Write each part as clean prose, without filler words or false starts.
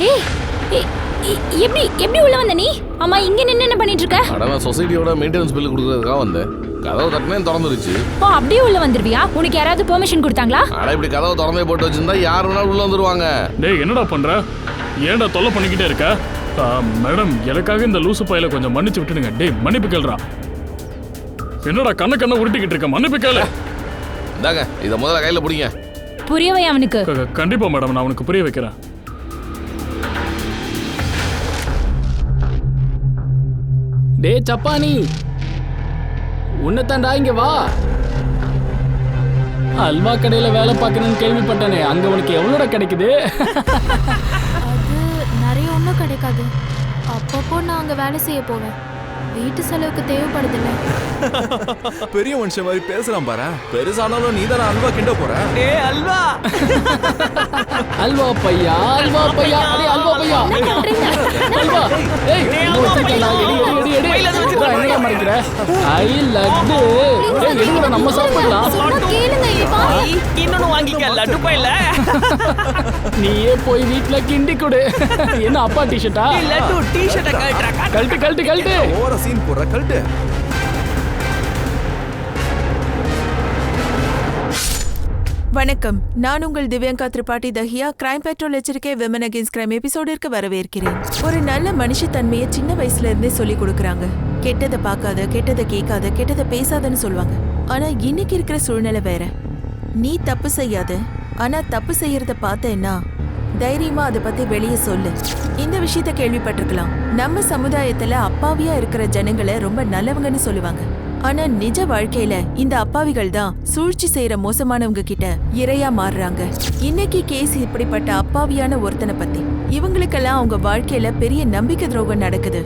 ஏய் எப்படி எப்படி உள்ள வந்த நீ? அம்மா இங்க நின்னு என்ன பண்ணிட்டு இருக்க? அட நான் சொசைட்டியோட மெயின்டெனன்ஸ் பில் கொடுக்கறதுக்காக வந்தேன். கதவு தட்டினே திறந்துருச்சு. ஓ அப்படியே உள்ள வந்துருவியா? உனக்கு யாராவது பெர்மிஷன் கொடுத்தாங்களா? அட இப்படி கதவு திறந்தே போட்டு வச்சிருந்தா யார் வேணாலும் உள்ள வந்துருவாங்க. டேய் என்னடா பண்ற? ஏன்டா தொல்லை பண்ணிக்கிட்டே இருக்க? மேடம் எனக்காக இந்த லூசு பையில கொஞ்சம் மன்னிச்சு விட்டுடுங்க. டேய் மன்னிப்பு கேளுடா. என்னடா கண்ண உருட்டிக்கிட்டு இருக்க? மன்னிப்பு கேளு. இந்தாங்க இத முதல்ல கையில பிடிங்க. புரியவை அவனுக்கு. கண்டிப்பா மேடம் நான் அவனுக்கு புரிய வைக்கிறேன். டே சப்பானி உன்னதாண்டா இங்க வா. அல்வா கடையில வேலை பார்க்கணும்னு கேள்விப்பட்டனே, அங்க உனக்கு எவ்வளோட கிடைக்குது? அது நிறைய ஒன்றும் கிடைக்காது. அப்பப்போ நான் அங்கே வேலை செய்ய போவேன். வீட்டு செலவுக்கு தேவைப்படுதில்ல. பெரிய மனுஷன் மாதிரி பேசுறான் பாரு. பெருசானாலும் நீ தானே அல்வா கிண்ட போற. அல்வா அல்வா பையா அல்வா பையா அடே அல்வா பையா அல்வா. ஏய் என்னடா மறைக்கிற? ஐ லட்டு. ஏய் எடுங்கடா நம்ம சாப்பிடலாம். கேளுங்க இப்பா. இன்னொன்னு வாங்கிக்க லட்டு பையில. நீயே போய் வீட்ல கிண்டி கொடு. என்ன அப்பா டி-ஷர்ட்டா? லட்டு டி-ஷர்ட்ட கழட்டு கழட்டு கழட்டு. ஓவரா சீன் போடுற கழட்டு. வணக்கம், நான் உங்கள் திவ்யங்கா திரிபாட்டி தஹியா. கிரைம் பெட்ரோல் எச்சரிக்கை விமன் அகேன்ஸ்ட் கிரைம் எபிசோடிற்கு வரவேற்கிறேன். ஒரு நல்ல மனுஷத்தன்மையை சின்ன வயசுல இருந்தே சொல்லி கொடுக்கறாங்க. கெட்டதை பார்க்காத, கெட்டதை கேட்காத, கெட்டதை பேசாதன்னு சொல்லுவாங்க. ஆனா இன்னைக்கு இருக்கிற சூழ்நிலை வேற. நீ தப்பு செய்யாத, ஆனா தப்பு செய்யறத பார்த்தேன்னா தைரியமா அதை பத்தி வெளியே சொல்லு. இந்த விஷயத்த கேள்விப்பட்டிருக்கலாம். நம்ம சமுதாயத்துல அப்பாவியா இருக்கிற ஜனங்களை ரொம்ப நல்லவங்கன்னு சொல்லுவாங்க. ஆனா நிஜ வாழ்க்கையில இந்த அப்பாவிகள் தான் சூழ்ச்சி செய்யற மோசமானவங்க கிட்ட இரையா மாறுறாங்க. இன்னைக்கு கேஸ் இப்படிப்பட்ட அப்பாவியான ஒருத்தனை பத்தி. இவங்களுக்கெல்லாம் அவங்க வாழ்க்கையில பெரிய நம்பிக்கை துரோகம் நடக்குது.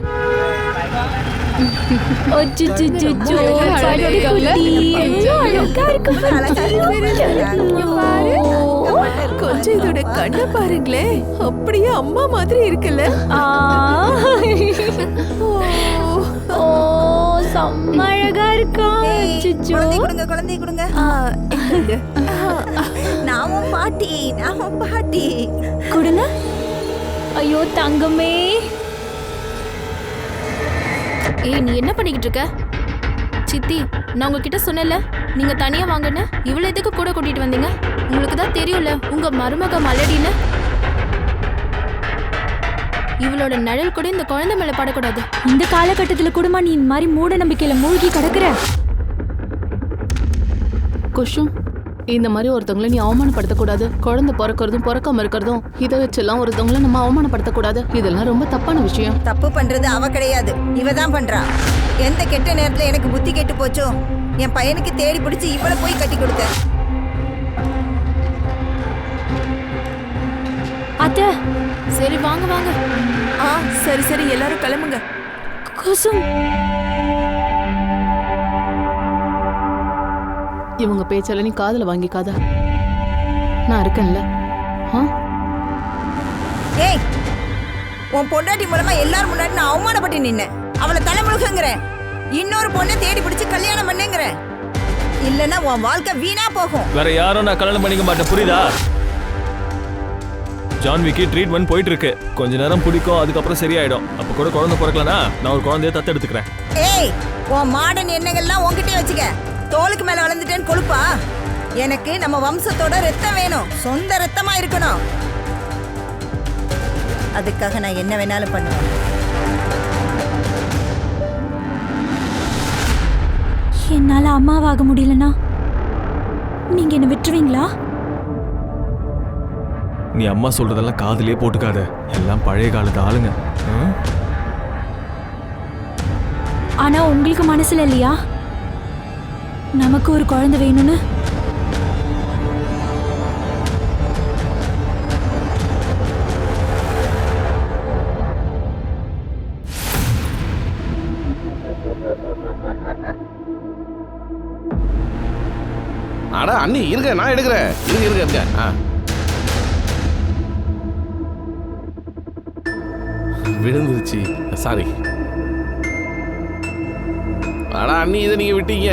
கொஞ்சம் இதோட கண்ணை பாருங்களே, அப்படியே அம்மா மாதிரி இருக்குல்ல. செம்ம அழகா இருக்கா. குழந்தை கொடுங்க. நாமும் பாட்டி கொடுங்க. ஐயோ தங்கமே. ஏய் நீ என்ன பண்ணிக்கிட்டு இருக்க? சித்தி நான் உங்ககிட்ட சொன்னேன்ல நீங்க தனியா வாங்கன்னு. இவ்வளவு எதுக்கு கூட கூட்டிட்டு வந்தீங்க? உங்களுக்கு தான் தெரியும்ல உங்க மருமக மலடின்னு. இவளோட நிழல் கூட இந்த குழந்தை மேல படக்கூடாது. இந்த காலகட்டத்துல கூடமா நீ இந்த மாதிரி மூட நம்பிக்கையில மூழ்கி கிடக்குற? குஷும் இந்த மாதிரி ஒருத்தவங்களை நீ அவமானப்படுத்தக்கூடாது. குழந்தை பிறக்கிறதும் பிறக்காம இருக்கிறதும் இதை வச்செல்லாம் ஒருத்தவங்களை நம்ம அவமானப்படுத்தக்கூடாது. இதெல்லாம் ரொம்ப தப்பான விஷயம். தப்பு பண்றது அவ கிடையாது, இவ தான் பண்றா. எந்த கெட்ட நேரத்துல எனக்கு புத்தி கெட்டு போச்சோ என் பையனுக்கு தேடி பிடிச்சி இவளை போய் கட்டி கொடுத்த. அத்தை சரி வாங்க வாங்க. சரி சரி எல்லாரும் கிளம்புங்க. குசும் இவங்க பேச்சல நீ காதுல வாங்கிக்காத. நான் இருக்கேன்ல. ஏய் உன் பொண்டாட்டி மூலமா எல்லாரும் முன்னாடி நான் அவமானப்பட்டு நின்னேன். அவளை தலைமுழுக்குங்கிறேன். இன்னொரு பொண்ணை தேடி பிடிச்சு கல்யாணம் பண்ணுங்கிறேன். இல்லன்னா உன் வாழ்க்கை வீணா போகும். வேற யாரும் நான் கல்யாணம் பண்ணிக்க மாட்டேன், புரியுதா? ஜான்விக்கு ட்ரீட்மெண்ட் போயிட்டு இருக்கு. கொஞ்ச நேரம் பிடிக்கும், அதுக்கப்புறம் சரியாயிடும். அப்ப கூட குழந்தை பிறக்கலனா நான் ஒரு குழந்தைய தத்தெடுத்துக்கிறேன். ஏய் உன் மாடர்ன் எண்ணங்கள்லாம் உன்கிட்டே வச்சுக்க. தோலுக்கு மேல வளர்ந்துட்டேன்னு கொழுப்பா? எனக்கு நம்ம வம்சத்தோட ரத்தம் வேணும், சொந்த ரத்தமா இருக்கணும். அதுக்காக நான் என்ன வேணாலும் பண்ணுவேன். என்னால அம்மாவாக முடியலனா நீங்க என்ன விட்டுருவீங்களா? நீ அம்மா சொல்றதெல்லாம் காதுலயே போட்டுக்காத. எல்லாம் பழைய காலத்து ஆளுங்க. ஆனா உங்களுக்கு மனசுல இல்லையா நமக்கு ஒரு குழந்தை வேணும்னு? அட அண்ணி இருக்க, நான் எடுக்கிறேன். இருக்க. விழுந்துருச்சு, சாரி. அட அண்ணி இதை நீங்க விட்டீங்க.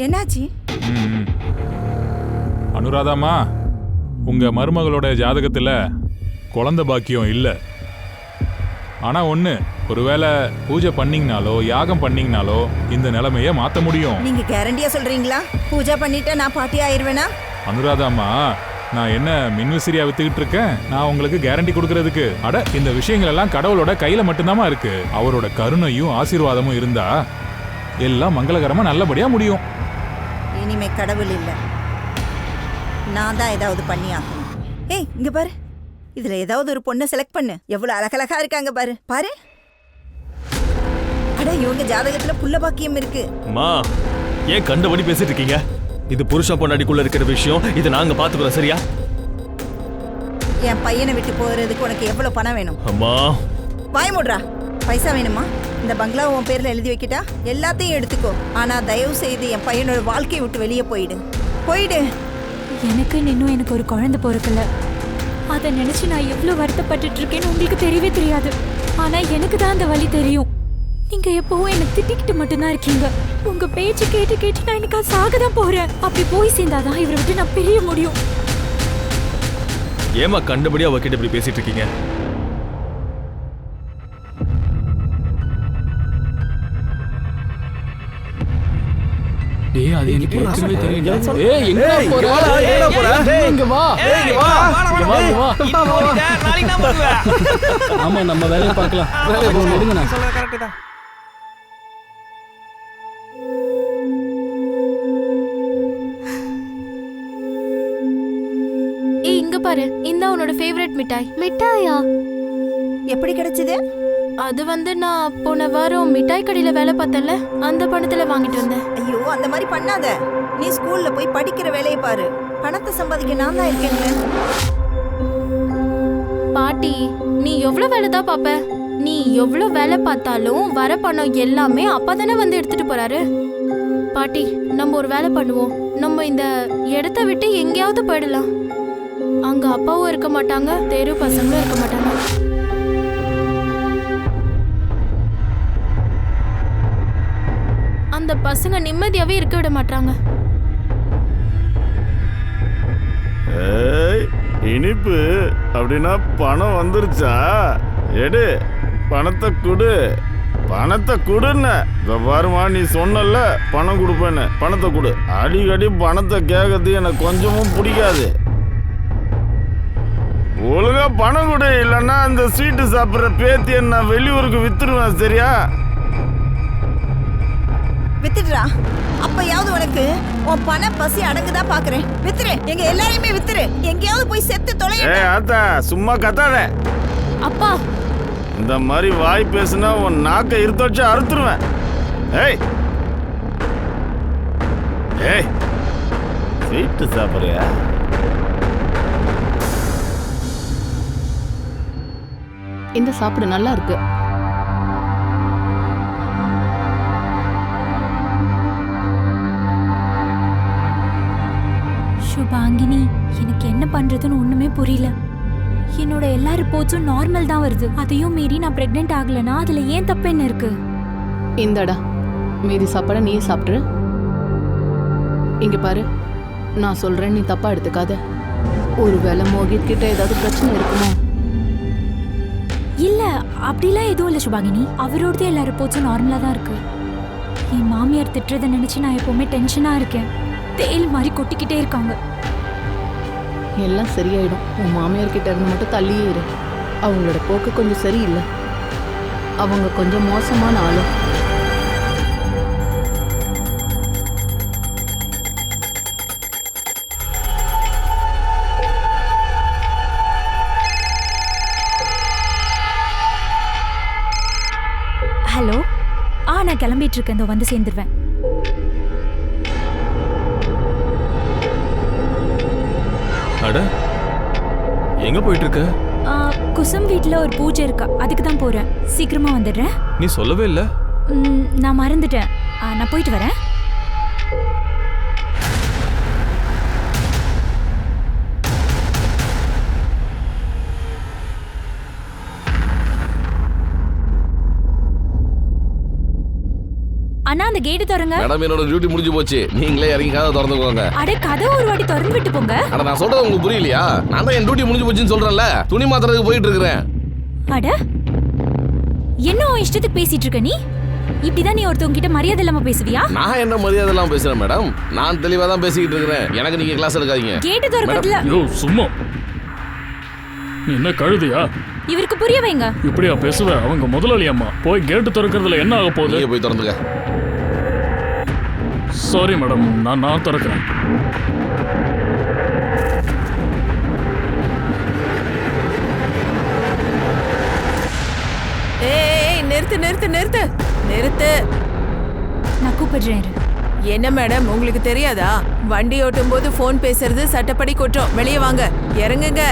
என்னாச்சு? அனுராதாமா, உங்க மருமகளோட ஜாதகத்துல குழந்தை பாக்கியம் இல்லை. ஆனா ஒண்ணு, ஒருவேளை பூஜை பண்ணீங்கனாலோ யாகம் பண்ணீங்கனாலோ இந்த நிலைமைய மாத்த முடியும். நீங்க கேரண்டியா சொல்றீங்களா? பூஜை பண்ணிட்டா நான் பாட்டி ஆயிருவேனா? அனுராதாமா, நான் என்ன மின்விசிறியா வித்துக்கிட்டு இருக்கேன்? நான் உங்களுக்கு கேரண்டி கொடுக்கறதுக்கு. அட, இந்த விஷயங்கள் எல்லாம் கடவுளோட கையில மட்டும்தாமா இருக்கு. அவரோட கருணையும் ஆசீர்வாதமும் இருந்தா எல்லாம் மங்களகரமா நல்லபடியா முடியும். இனிமே கடவுள் இல்ல, நான் தான் ஏதாவது பண்ணி ஆகணும். ஏய், இங்க பாரு, இதுல ஏதாவது ஒரு பொண்ணை செலக்ட் பண்ணு. எவ்வளவு அழகழகா இருக்காங்க பாரு பாரு. அட, இவங்க ஜாதகத்துல புள்ள பாக்கியம் இருக்கு. அம்மா, ஏன் கண்டபடி பேசிட்டு இருக்கீங்க? இது புருஷன் பொண்டாட்டிக்குள்ள இருக்கிற விஷயம். இதை நாங்க பாத்துக்கிறோம், சரியா? என் பையனை விட்டு போறதுக்கு உனக்கு எவ்வளவு பணம் வேணும்? அம்மா, வாய் மூடுறா. பைசா வேணுமா? இந்த பங்களாவை உன் பேர்ல எழுதி வைக்கிட்டா எல்லாத்தையும் எடுத்துக்கோ. ஆனா தயவு செய்து என் பையனோட வாழ்க்கையை விட்டு வெளியே போயிடு. போயிடு. எனக்கு இன்னும் எனக்கு ஒரு குழந்தை பிறக்கல. அதை நினைச்சு நான் எவ்வளவு வருத்தப்பட்டுட்டு இருக்கேன்னு உங்களுக்கு தெரியவே தெரியாது. ஆனா எனக்கு தான் அந்த வலி தெரியும். நீங்க எப்பவும் என்ன திட்டிக்கிட்டு மட்டும்தான் இருக்கீங்க. உங்க பேச்சு கேட்டு கேட்டு நான் எனக்கு சாகதான் போறேன். அப்படி போய் சேர்ந்தாதான் இவரை விட்டு நான் பிரிய முடியும். ஏமா கண்டபடி அவகிட்ட இப்படி பேசிட்டு இருக்கீங்க? டேய், அது எனக்கு ஏற்கனவே தெரியும். ஏய், எங்கடா போற? இங்க வா. ஆமா, நம்ம வேலையை பார்க்கலாம். எடுங்கண்ணா. ஏய், இங்க பாரு, இந்த உன்னோட ஃபேவரட் மிட்டாய். மிட்டாயா? எப்படி கிடைச்சது? அது வந்து நான் போன வாரம் மிட்டாய் கடையில வேலை பார்த்தல, அந்த பணத்துல வாங்கிட்டு வந்தேன். ஐயோ, அந்த மாதிரி பண்ணாத. நீ ஸ்கூல்ல போய் படிக்கிற வேலையை பாரு. பணத்தை சம்பாதிக்க நான் தான் இருக்கேன். பாட்டி, நீ எவ்வளவு வேலை தான் பாப்ப? நீ எவ்வளவு வேலை பார்த்தாலும் வர பணம் எல்லாமே அப்பா தானே வந்து எடுத்துட்டு போறாரு. பாட்டி, நம்ம ஒரு வேலை பண்ணுவோம். நம்ம இந்த இடத்த விட்டு எங்கேயாவது போயிடலாம். அங்க அப்பாவும் இருக்க மாட்டாங்க, தெரு பசங்களும் இருக்க மாட்டாங்க. அந்த பசங்க நிம்மதியாவே இருக்க விட மாட்டாங்க. இனிப்பு அப்படின்னா பணம் வந்துருச்சா? எடு, பணத்தை கொடு. பணத்தை கொடுன்னு பாருமா, நீ சொன்னல பணம் கொடுப்பேன்னு. பணத்தை கொடு. அடிக்கடி பணத்தை கேட்கறது எனக்கு கொஞ்சமும் பிடிக்காது. ஒழுங்கா பணம் கொடு, இல்லைன்னா அந்த ஸ்வீட்டு சாப்பிட்ற பேத்தியை நான் வெளியூருக்கு வித்துருவேன், சரியா? வித்துடுறா. அப்பயாவது உனக்கு உன் பண பசி அடங்குதா பாக்குறேன். வித்துரு, எங்க எல்லாரையுமே வித்துரு. எங்கேயாவது போய் செத்து தொலைய. ஏய் ஆத்தா, சும்மா கத்தாத. அப்பா, இந்த மாதிரி வாய் பேசுனா உன் நாக்கை இருத்த வச்சு அறுத்துருவேன். ஏய் ஏய், ஸ்வீட்டு சாப்பிட்றியா? இந்த சாப்பிடு, நல்லா இருக்கு. சுபாங்கினி, எனக்கு என்ன பண்றதுன்னு ஒண்ணுமே புரியல. என்னோட எல்லா ரிப்போர்ட்ஸும் நார்மல் தான் வருது. அதையும் மீறி நான் பிரெக்னென்ட் ஆகலனா அதுல ஏன் தப்பு என்ன இருக்கு? இந்தடா, மீதி சாப்பாட நீயே சாப்பிட்ரு. இங்க பாரு, நான் சொல்றேன், நீ தப்பா எடுத்துக்காத. ஒருவேளை மோகித் கிட்ட ஏதாவது பிரச்சனை இருக்குமோ? இல்ல, அப்படிலாம் எதுவும் இல்ல சுபாங்கினி. அவரோடதே எல்லா ரிப்போர்ட்ஸும் நார்மலா தான் இருக்கு. என் மாமியார் திட்டுறதை நினைச்சு நான் எப்பவுமே டென்ஷனா இருக்கேன். தேல் மாதிரி கொட்டிக்கிட்டே இருக்காங்க. எல்லாம் சரியாயிடும். உன் மாமியார் கிட்ட இருந்து மட்டும் தள்ளியே இரு. அவங்களோட போக்கு கொஞ்சம் சரியில்லை. அவங்க கொஞ்சம் மோசமான ஆளு. ஹலோ. நான் கிளம்பிட்டு இருக்கேன். இதோ வந்து சேர்ந்துருவேன். அட, எங்க போயிட்டு இருக்க? குசும் வீட்ல ஒரு பூஜை இருக்கா, அதுக்கு தான் போறேன். சீக்கிரமா வந்துடுறேன். நீ சொல்லவே இல்ல. நான் மறந்துட்டேன். நான் போயிட்டு வரேன். அண்ணா அந்த கேட் திறங்க. மேடம் என்னோட டியூட்டி முடிஞ்சு போச்சு. நீங்களே இறங்கி கதவை திறந்துக்கோங்க. அட கதவு ஒரு வாட்டி திறந்து விட்டு போங்க. அட நான் சொல்றது உங்களுக்கு புரியலையா? நான் தான் என் டியூட்டி முடிஞ்சு போச்சுன்னு சொல்றேன்ல. துணி மாத்துறதுக்கு போயிட்டு இருக்கிறேன். அட என்ன உன் இஷ்டத்துக்கு பேசிட்டு இருக்க நீ? இப்படிதான் நீ ஒருத்தவங்க கிட்ட மரியாதை இல்லாம பேசுவியா? நான் என்ன மரியாதை இல்லாம பேசுறேன் மேடம்? நான் தெளிவா தான் பேசிக்கிட்டு இருக்கிறேன். எனக்கு நீங்க கிளாஸ் எடுக்காதீங்க. கேட் திறக்கறதுல யோ சும்மா நீ என்ன கழுதியா? இவருக்கு புரிய வைங்க. இப்படியா பேசுவ? அவங்க முதலாளி அம்மா. போய் கேட்டு திறக்கிறதுல என்ன ஆக போகுது? நீங்க போய் திறந்துக்க. சாரி மேடம், நான் திறக்கிறேன். ஏய் நிறுத்து நிறுத்து நிறுத்து நிறுத்து. நான் கூப்பிடுறேன். என்ன மேடம் உங்களுக்கு தெரியாதா? வண்டி ஓட்டும் போது போன் பேசுறது சட்டப்படி குற்றம். வெளியே வாங்க. இறங்குங்க.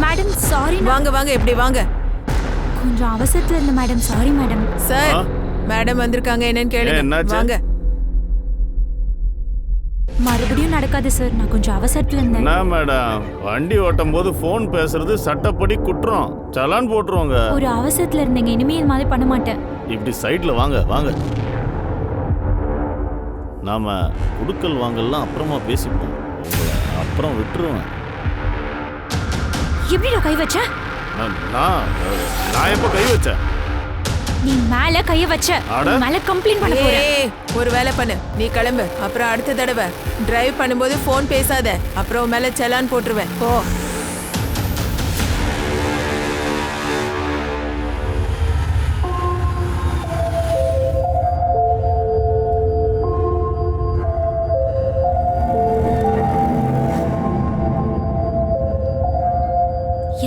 Madam sorry. வாங்க வாங்க இப்படி வாங்க. கொஞ்சம் அவசரத்துல இருந்த madam. Sorry madam. Sir madam வந்திருக்காங்க, என்னன்னு கேளுங்க. வாங்க. மறுபடியும் நடக்காது சார், நான் கொஞ்சம் அவசரத்துல இருந்தேன். என்ன மேடம், வண்டி ஓட்டும் போது போன் பேசுறது சட்டப்படி குற்றம். சலான் போட்டுருவாங்க. ஒரு அவசரத்துல இருந்தேங்க, இனிமே இது மாதிரி பண்ண மாட்டேன். இப்படி சைட்ல வாங்க வாங்க. நாம குடுக்கல் வாங்கலாம் அப்புறமா பேசிப்போம். அப்புறம் விட்டுருவேன். எப்படிடா கை வச்ச? நான் எப்ப கை வச்சேன்? நீ மேல கைய வச்ச. மேல கம்ப்ளைண்ட் பண்ண போறேன். ஒரு வேலை பண்ணு, நீ கிளம்பு. அப்புறம் அடுத்த தடவை டிரைவ் பண்ணும்போது போன் பேசாத. அப்புறம் மேல சலான் போட்டுருவேன். போ.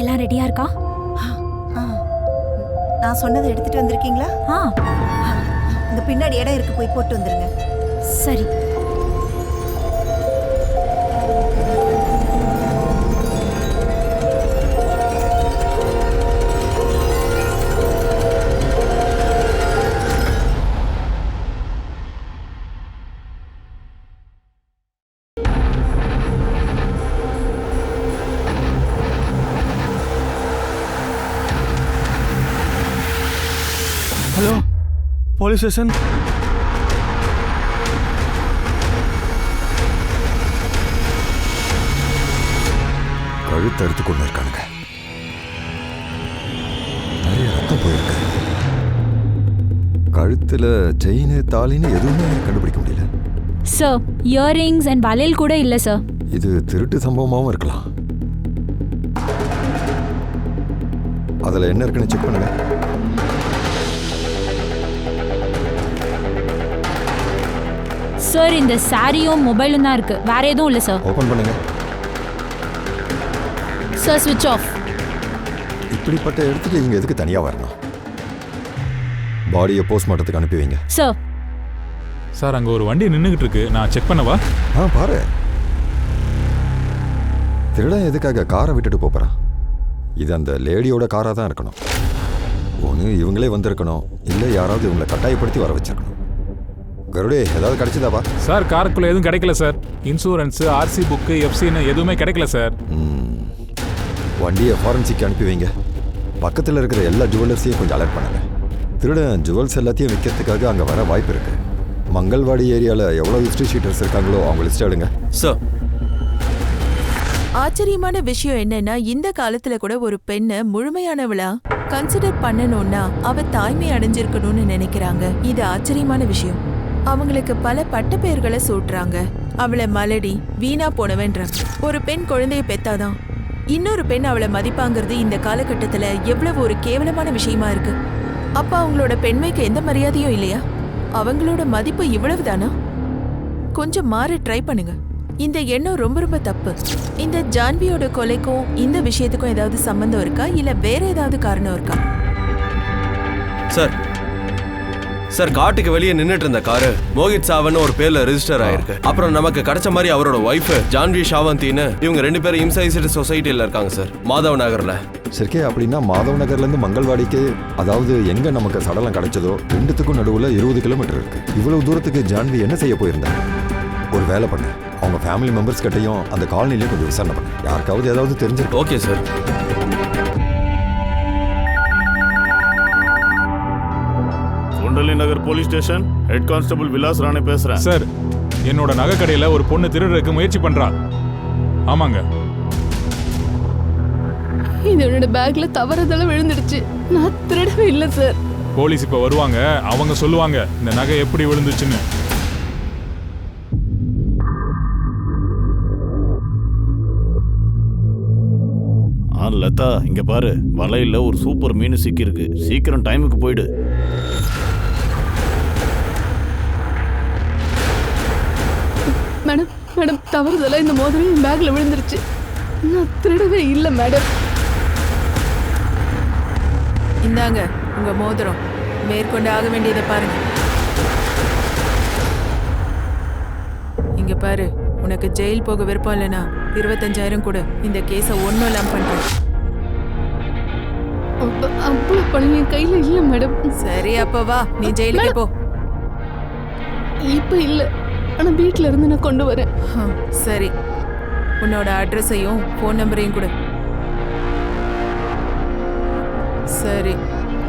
எல்லாம் ரெடியா இருக்கா? நான் சொன்னதை எடுத்துட்டு வந்திருக்கீங்களா? இந்த பின்னாடி இடம் இருக்கு, போய் போட்டு வந்துருங்க. சரி. Hello police station. கழுத்து அறுத்து கொண்டு இருக்கானுங்க. நிறைய ரத்தம் போயிருக்கு. கழுத்துல செயின் தாலின்னு எதுவுமே கண்டுபிடிக்க முடியல சார். இயரிங்ஸ் அண்ட் வளையல் கூட இல்ல சார். இது திருட்டு சம்பவமாகவும் இருக்கலாம். அதுல என்ன இருக்குன்னு செக் பண்ணுங்க. சார் இந்த சாரியும் மொபைலும் தான் இருக்கு, வேற எதுவும் இல்ல சார். ஓபன் பண்ணுங்க. சார் ஸ்விட்ச் ஆஃப். இப்படிப்பட்ட இடத்துக்கு இவங்க எதுக்கு தனியா வரணும்? பாடியை போஸ்ட்மார்ட்டத்துக்கு அனுப்பி வைங்க. சார். சார் அங்க ஒரு வண்டி நின்னுகிட்டு இருக்கு, நான் செக் பண்ணவா? பாரு. திருடன் எதுக்காக காரை விட்டுட்டு போறான்? இது அந்த லேடியோட காரா தான் இருக்கணும். ஒன்று இவங்களே வந்திருக்கணும், இல்லை யாராவது இவங்களை கட்டாயப்படுத்தி வர வச்சிருக்கணும். கருடே ஏதாவது கிடைச்சதாப்பா? சார் காருக்குள்ள எதுவும் கிடைக்கல சார். இன்சூரன்ஸ், ஆர்சி புக்கு, எஃப்சின்னு எதுவுமே கிடைக்கல சார். வண்டியை ஃபாரன்சிக்கு அனுப்பி வைங்க. பக்கத்தில் இருக்கிற எல்லா ஜுவல்லர்ஸையும் கொஞ்சம் அலர்ட் பண்ணுங்க. திருடன் ஜுவல்ஸ் எல்லாத்தையும் விற்கிறதுக்காக அங்கே வர வாய்ப்பு இருக்கு. மங்கள்வாடி ஏரியாவில் எவ்வளோ ஹிஸ்ட்ரி ஷீட்டர்ஸ் இருக்காங்களோ அவங்க லிஸ்ட் எடுங்க. சார் ஆச்சரியமான விஷயம் என்னன்னா, இந்த காலத்துல கூட ஒரு பெண்ணை முழுமையானவளா கன்சிடர் பண்ணணும்னா அவ தாய்மை அடைஞ்சிருக்கணும்னு நினைக்கிறாங்க. இது ஆச்சரியமான விஷயம். அவங்களுக்கு பல பட்ட பெயர்களை சூட்டுறாங்க. அவளை மலடி, வீணா போனவன்றாங்க. ஒரு பெண் குழந்தைய பெத்தாதான் இன்னொரு பெண் அவளை மதிப்பாங்கிறது இந்த காலகட்டத்துல எவ்வளவு ஒரு கேவலமான விஷயமா இருக்கு. அப்ப அவங்களோட பெண்மைக்கு எந்த மரியாதையும் இல்லையா? அவங்களோட மதிப்பு இவ்வளவுதானா? கொஞ்சம் மாற ட்ரை பண்ணுங்க. இந்த எண்ணம் ரொம்ப ரொம்ப தப்பு. இந்த ஜான்வியோட கொலைக்கும் இந்த விஷயத்துக்கும் ஏதாவது சம்பந்தம் இருக்கா, இல்ல வேற ஏதாவது காரணம் இருக்கா? சார் காட்டுக்கு வெளியே நின்னுட்டு இருந்த காரு மோகித் சாவன் ஒரு பேர்ல ரெஜிஸ்டர் ஆயிருக்கு. அப்புறம் நமக்கு கிடைச்ச மாதிரி அவரோட ஒய்ஃப் ஜான்வி ஷாவந்தின்னு இவங்க 2 பேரும் இம்சைசிட்டி சொசைட்டில இருக்காங்க சார், மாதவ் நகர்ல. சரிக்கே, அப்படின்னா மாதவ் நகர்ல இருந்து மங்கள்வாடிக்கு, அதாவது எங்க நமக்கு சடலம் கிடைச்சதோ ரெண்டுத்துக்கும் நடுவுல 20 கிலோமீட்டர் இருக்கு. இவ்வளவு தூரத்துக்கு ஜான்வி என்ன செய்ய போயிருந்தாங்க? ஒரு வேலை பண்ணு, அவங்க ஃபேமிலி மெம்பர்ஸ் கிட்டையும் அந்த காலனிலையும் கொஞ்சம் விசாரணை பண்ணு. யாருக்காவது ஏதாவது தெரிஞ்சிருக்கு? Okay sir. Kundali Nagar police station head constable Vilas Rane பேசுறேன். சார், என்னோட நகை கடையில ஒரு பொண்ணு திருடுறதுக்கு முயற்சி பண்றா. ஆமாங்க. இது என்னோட பேக்ல தவறுதலா விழுந்துடுச்சு. நான் திருடவே இல்லை சார். போலீஸ் இப்ப வருவாங்க, அவங்க சொல்லுவாங்க இந்த நகை எப்படி விழுந்துச்சுன்னு. லதா, இங்க பாரு, வலையில ஒரு சூப்பர் மீன் சிக்கி இருக்கு. சீக்கிரம் டைமுக்கு போயிடு. மேடம் மேடம், தவறுதலா இந்த மோதிரம் என் பேக்ல விழுந்துருச்சு. நான் திருடவே இல்லை மேடம். இந்தாங்க உங்க மோதிரம். மேற்கொண்டு ஆக வேண்டியதை பாருங்க. இங்க பாரு, உனக்கு ஜெயில் போக விருப்பம் இல்லைனா 25,000 கொடு. இந்த கேஸை ஒன்றும் இல்லாம பண்றேன். அவ்வளோ பணம் என் கையில இல்லை மேடம். சரி, அப்ப வா, நீ ஜெயிலுக்கு போ. இப்ப இல்லை, ஆனா வீட்டுல இருந்து நான் கொண்டு வரேன். சரி, உன்னோட அட்ரஸையும் ஃபோன் நம்பரையும் கொடு. சரி,